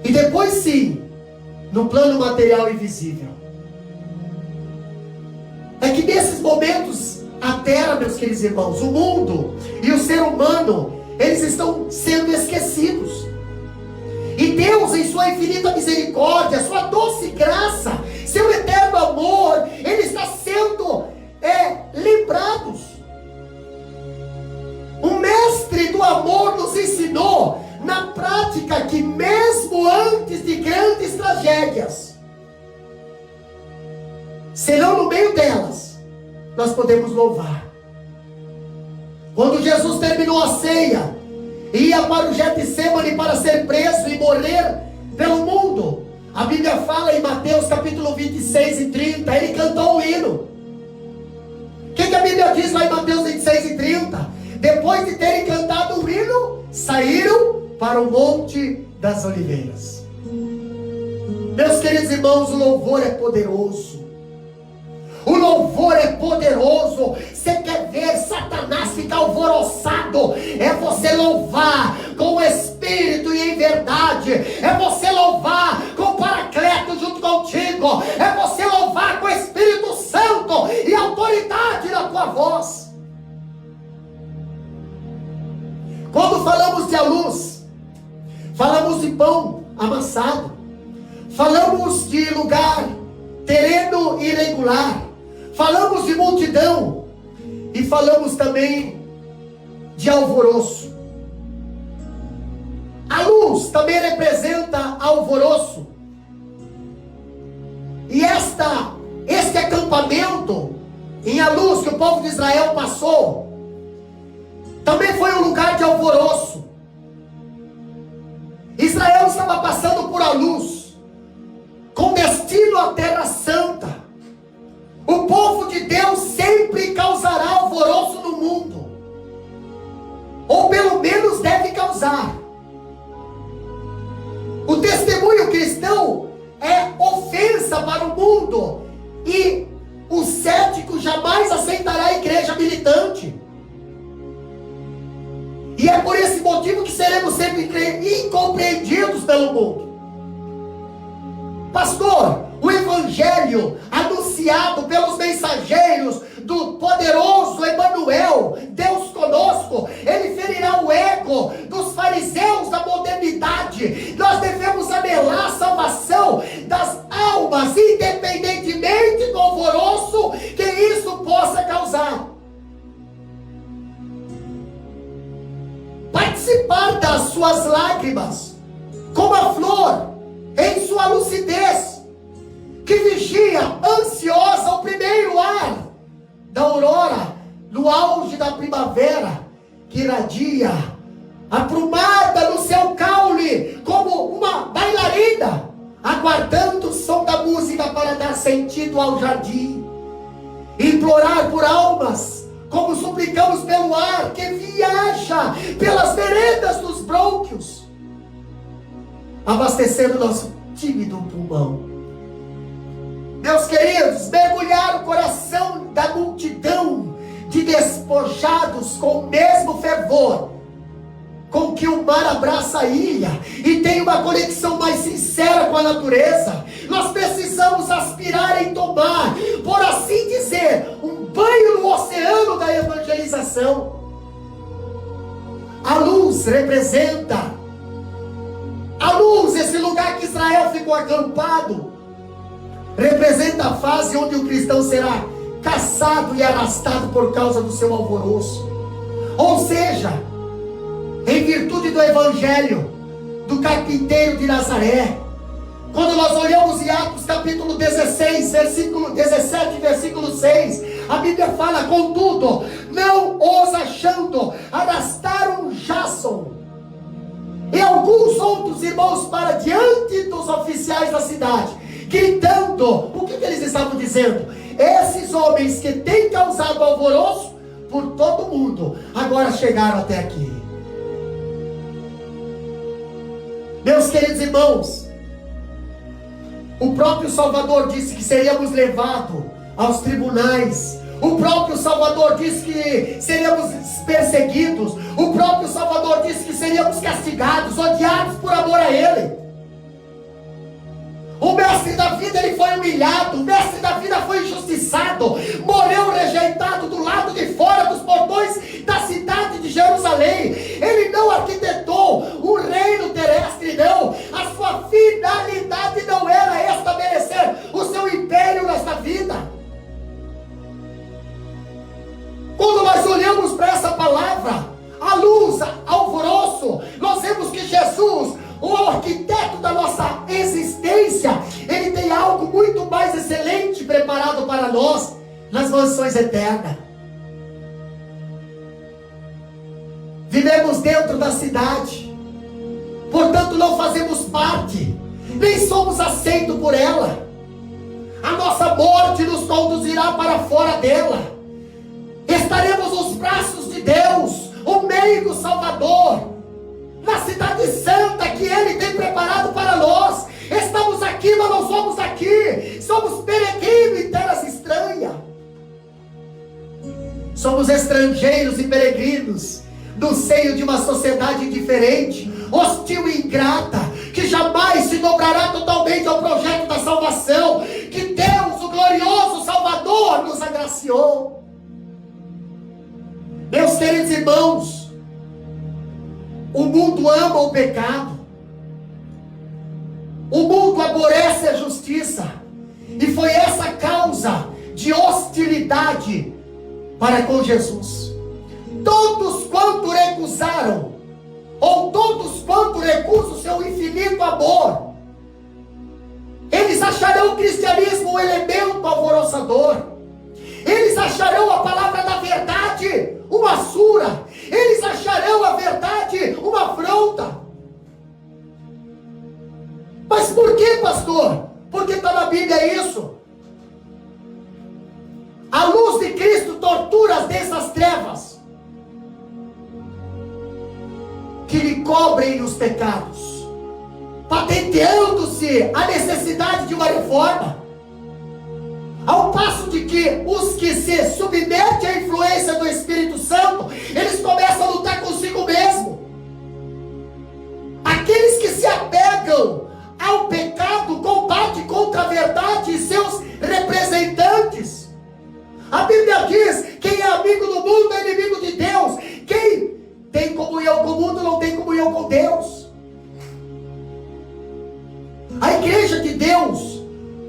E depois sim, no plano material e visível. É que nesses momentos, a terra, meus queridos irmãos, o mundo e o ser humano, eles estão sendo esquecidos. E Deus, em sua infinita misericórdia, sua doce graça, seu eterno amor, Ele está sendo lembrados. O mestre do amor nos ensinou na prática que mesmo antes de grandes tragédias, senão no meio delas, nós podemos louvar. Quando Jesus terminou a ceia, ia para o Getsemane para ser preso e morrer pelo mundo, a Bíblia fala em Mateus capítulo 26 e 30, ele cantou o hino. O que a Bíblia diz lá em Mateus 26 e 30? Depois de terem cantado o hino, saíram para o Monte das Oliveiras. Meus queridos irmãos, o louvor é poderoso. O louvor é poderoso. Você quer ver Satanás ficar alvoroçado? É você louvar com o Espírito e em verdade. É você louvar com o Paracleto junto contigo. É você louvar com o Espírito Santo e autoridade na tua voz. Quando falamos de a luz, falamos de pão amassado, falamos de lugar, terreno irregular, falamos de multidão e falamos também de alvoroço. A luz também representa alvoroço. E este acampamento em a luz que o povo de Israel passou também foi um lugar de alvoroço. Israel estava passando por a luz com destino à Terra Santa. O povo de Deus sempre causará alvoroço no mundo, ou pelo menos deve causar. O testemunho cristão é ofensa para o mundo, e o cético jamais aceitará a igreja militante. E é por esse motivo que seremos sempre incompreendidos pelo mundo. Pastor, o evangelho anunciado pelos mensageiros do poderoso Emanuel, Deus conosco, ele ferirá o ego dos fariseus da modernidade. Nós devemos anelar a salvação das almas, independentemente do alvoroço que isso possa causar. Participar das suas lágrimas, como a flor em sua lucidez, que vigia ansiosa o primeiro ar da aurora, no auge da primavera, que irradia, aprumada no seu caule, como uma bailarina, aguardando o som da música para dar sentido ao jardim. Implorar por almas, como suplicamos pelo ar que viaja pelas veredas dos brônquios. abastecendo o nosso tímido pulmão. Meus queridos, mergulhar o coração da multidão de despojados com o mesmo fervor com que o mar abraça a ilha e tem uma conexão mais sincera com a natureza. Nós precisamos aspirar em tomar, por assim dizer, um banho no oceano da evangelização. A luz representa, a luz, esse lugar que Israel ficou acampado, representa a fase onde o cristão será caçado e arrastado por causa do seu alvoroço. Ou seja, em virtude do evangelho do carpinteiro de Nazaré, quando nós olhamos em Atos capítulo 16, versículo 17, versículo 6, a Bíblia fala: contudo, não os achando, arrastaram Jasson e alguns outros irmãos para diante dos oficiais da cidade, gritando. O que eles estavam dizendo? Esses homens que têm causado alvoroço por todo mundo, agora chegaram até aqui. Meus queridos irmãos, o próprio Salvador disse que seríamos levados aos tribunais. O próprio Salvador disse que seríamos perseguidos. O próprio Salvador disse que seríamos castigados, odiados por amor a Ele. O mestre da vida, ele foi humilhado. O mestre da vida foi injustiçado. Morreu rejeitado do lado de fora dos portões da cidade de Jerusalém. Ele não arquitetou um reino terrestre, não. A sua finalidade não era estabelecer o seu império nesta vida. Quando nós olhamos para essa palavra, a luz, alvoroço, nós vemos que Jesus, o arquiteto da nossa existência, ele tem algo muito mais excelente preparado para nós nas mansões eternas. Vivemos dentro da cidade, portanto não fazemos parte, nem somos aceitos por ela. A nossa morte nos conduzirá para fora dela. Estaremos nos braços de Deus, o meigo Salvador, na cidade santa que Ele tem preparado para nós. Estamos aqui, mas não somos aqui. Somos peregrinos em terras estranhas. Somos estrangeiros e peregrinos no seio de uma sociedade indiferente, hostil e ingrata, que jamais se dobrará totalmente ao projeto da salvação que Deus, o glorioso Salvador, nos agraciou. Meus queridos irmãos, o mundo ama o pecado. O mundo aborrece a justiça. E foi essa causa de hostilidade para com Jesus. Todos quanto recusaram, ou todos quanto recusam o seu infinito amor, eles acharão o cristianismo um elemento alvoroçador. Eles acharão a palavra da verdade uma sura. Eles acharão a verdade uma afronta. Mas por que, pastor? Porque está na Bíblia isso. A luz de Cristo tortura as densas trevas que lhe cobrem os pecados, patenteando-se a necessidade de uma reforma. Ao passo de que os que se submetem à influência do Espírito Santo, eles começam a lutar consigo mesmo. Aqueles que se apegam ao pecado combatem contra a verdade e seus representantes. A Bíblia diz: quem é amigo do mundo é inimigo de Deus. Quem tem comunhão com o mundo não tem comunhão com Deus. A igreja de Deus,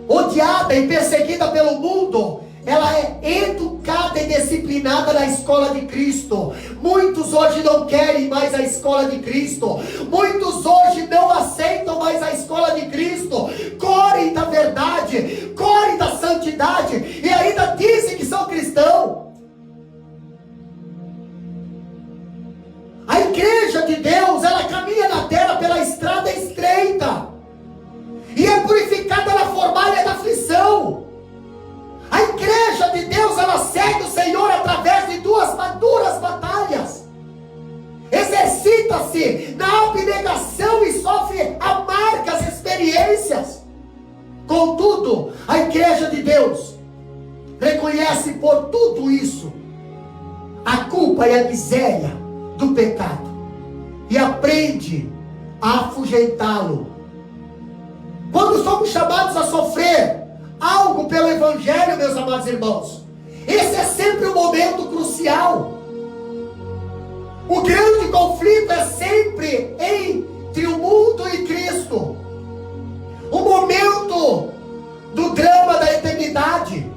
odiada e perseguida pelo mundo, ela é educada e disciplinada na escola de Cristo. Muitos hoje não querem mais a escola de Cristo. Muitos hoje não aceitam mais a escola de Cristo. Correm da verdade, correm da santidade e ainda dizem que são cristãos. A igreja de Deus, ela caminha na terra pela estrada estreita e é purificada na fornalha da aflição. A igreja de Deus, ela segue o Senhor através de duras batalhas. Exercita-se na abnegação e sofre amargas experiências. Contudo, a igreja de Deus reconhece por tudo isso a culpa e a miséria do pecado e aprende a afugentá-lo. Quando somos chamados a sofrer algo pelo Evangelho, meus amados irmãos, esse é sempre um momento crucial. O grande conflito é sempre entre o mundo e Cristo. O momento do drama da eternidade.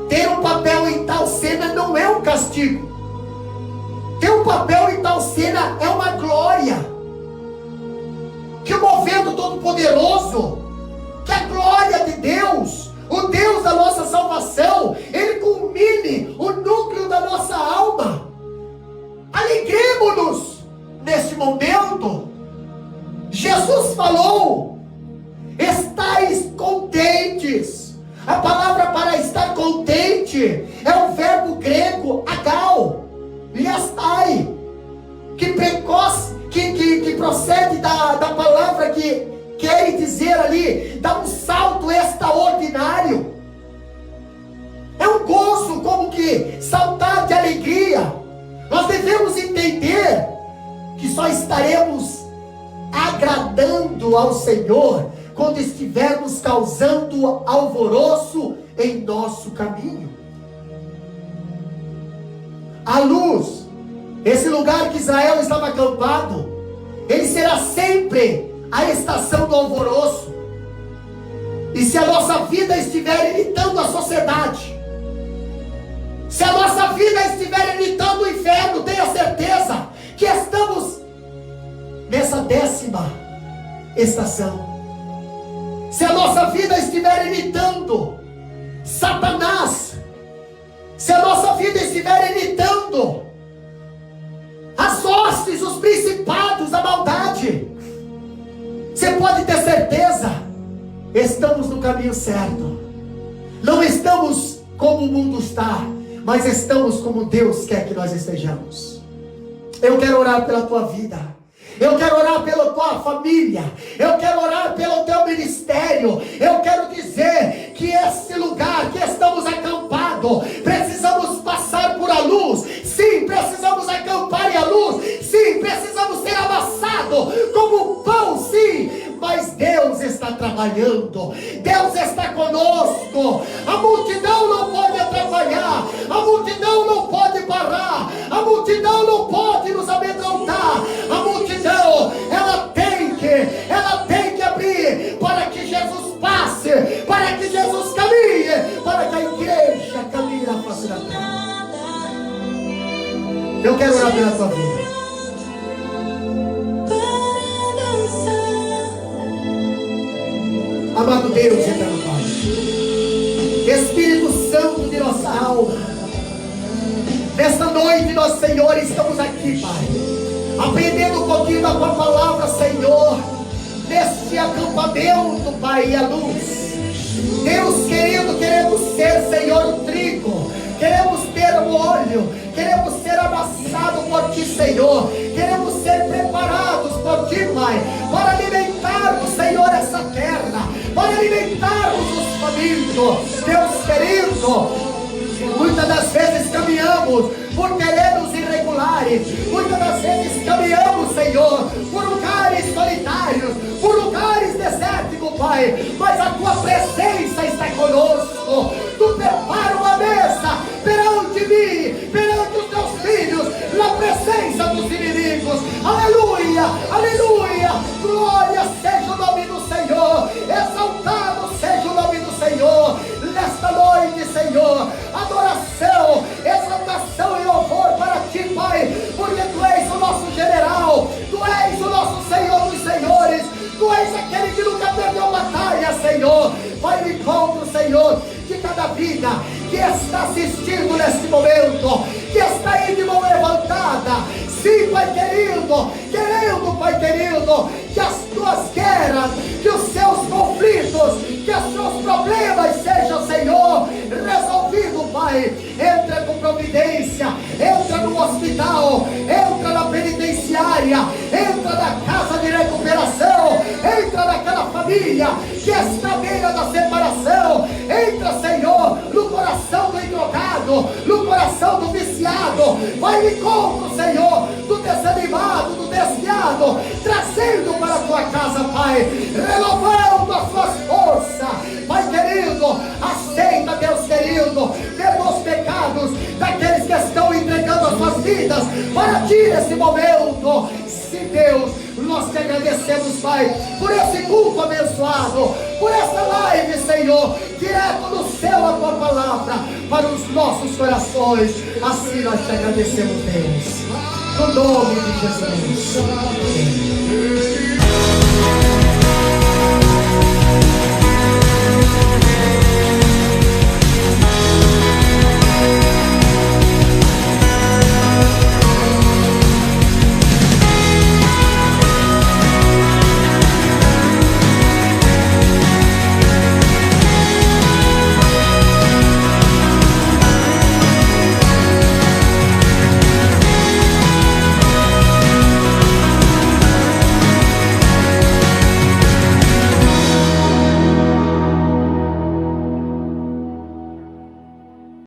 Ter um papel em tal cena não é um castigo. Ter um papel em tal cena é uma glória. Que o movendo Todo-Poderoso, que a glória de Deus, o Deus da nossa salvação, Ele culmine o núcleo da nossa alma. Alegremos-nos neste momento. Jesus falou: estais contentes. A palavra para estar contente é o verbo grego agal, liastai, que procede da palavra que quer dizer ali, dá um salto extraordinário. É um gozo, como que saltar de alegria. Nós devemos entender que só estaremos agradando ao Senhor quando estivermos causando alvoroço em nosso caminho. A luz, esse lugar que Israel estava acampado, ele será sempre a estação do alvoroço. E se a nossa vida estiver imitando a sociedade, se a nossa vida estiver imitando o inferno, tenha certeza que estamos nessa 10ª estação. Se a nossa vida estiver imitando Satanás, se a nossa vida estiver imitando as hostes, os principados da maldade, você pode ter certeza, estamos no caminho certo. Não estamos como o mundo está, mas estamos como Deus quer que nós estejamos. Eu quero orar pela tua vida. Eu quero orar pela tua família. Eu quero orar pelo teu ministério. Eu quero dizer que esse lugar que estamos acampados, precisamos passar por a luz. Sim, precisamos acampar em a luz. Sim, precisamos ser amassados como pão, sim. Mas Deus está trabalhando. Deus está conosco. A multidão não pode atrapalhar. A multidão não pode parar. A multidão não pode nos amedrontar. A multidão, ela tem que abrir para que Jesus passe, para que Jesus caminhe, para que a igreja caminhe na face da terra. Eu quero orar pela tua vida. Amado Deus, eterno Pai, Espírito Santo de nossa alma, nesta noite nós, Senhor, estamos aqui, Pai, aprendendo um pouquinho da tua palavra, Senhor, neste acampamento, Pai, a luz. Deus querido, queremos ser, Senhor, o trigo, queremos ter o óleo, queremos ser amassados por Ti, Senhor, queremos ser preparados por Ti, Pai, para alimentarmos, Senhor, essa terra, para alimentarmos os famintos. Deus querido, muitas das vezes caminhamos por terrenos irregulares, muitas das vezes caminhamos, Senhor, por lugares solitários, por lugares desérticos, Pai, mas a Tua presença está conosco. Tu prepara uma mesa perante mim, perante os Teus filhos, na presença dos inimigos. Aleluia, aleluia, glória seja o nome do Senhor, exaltado seja o nome do Senhor. Nesta noite, Senhor, adoração, exaltação e louvor para Ti, Pai, porque Tu és o nosso general, Tu és o nosso Senhor dos senhores, Tu és aquele que nunca perdeu batalha, Senhor. Pai, me encontro, Senhor, de cada vida que está assistindo neste momento, que está aí de mão levantada, sim, Pai querido, Pai querido, que as Tuas guerras, que os seus conflitos, que os seus problemas sejam, Senhor, resolvidos, Pai. Entra com providência, entra no hospital, entra na penitenciária, entra na casa de recuperação, entra naquela família que está à beira da separação. Entra, Senhor, no coração do drogado, no coração do viciado. Vai no encontro, Senhor, do desanimado, do desviado, trazendo para a tua casa, Pai, renovando as suas forças. Pai querido, aceita, Deus querido, perdoa os pecados daqueles que estão entregando as suas vidas para ti nesse momento. Se Deus, nós te agradecemos, Pai, por esse culto abençoado, por essa live, Senhor, direto do céu a tua palavra para os nossos corações. Assim nós te agradecemos, Deus, no nome de Jesus. Amém.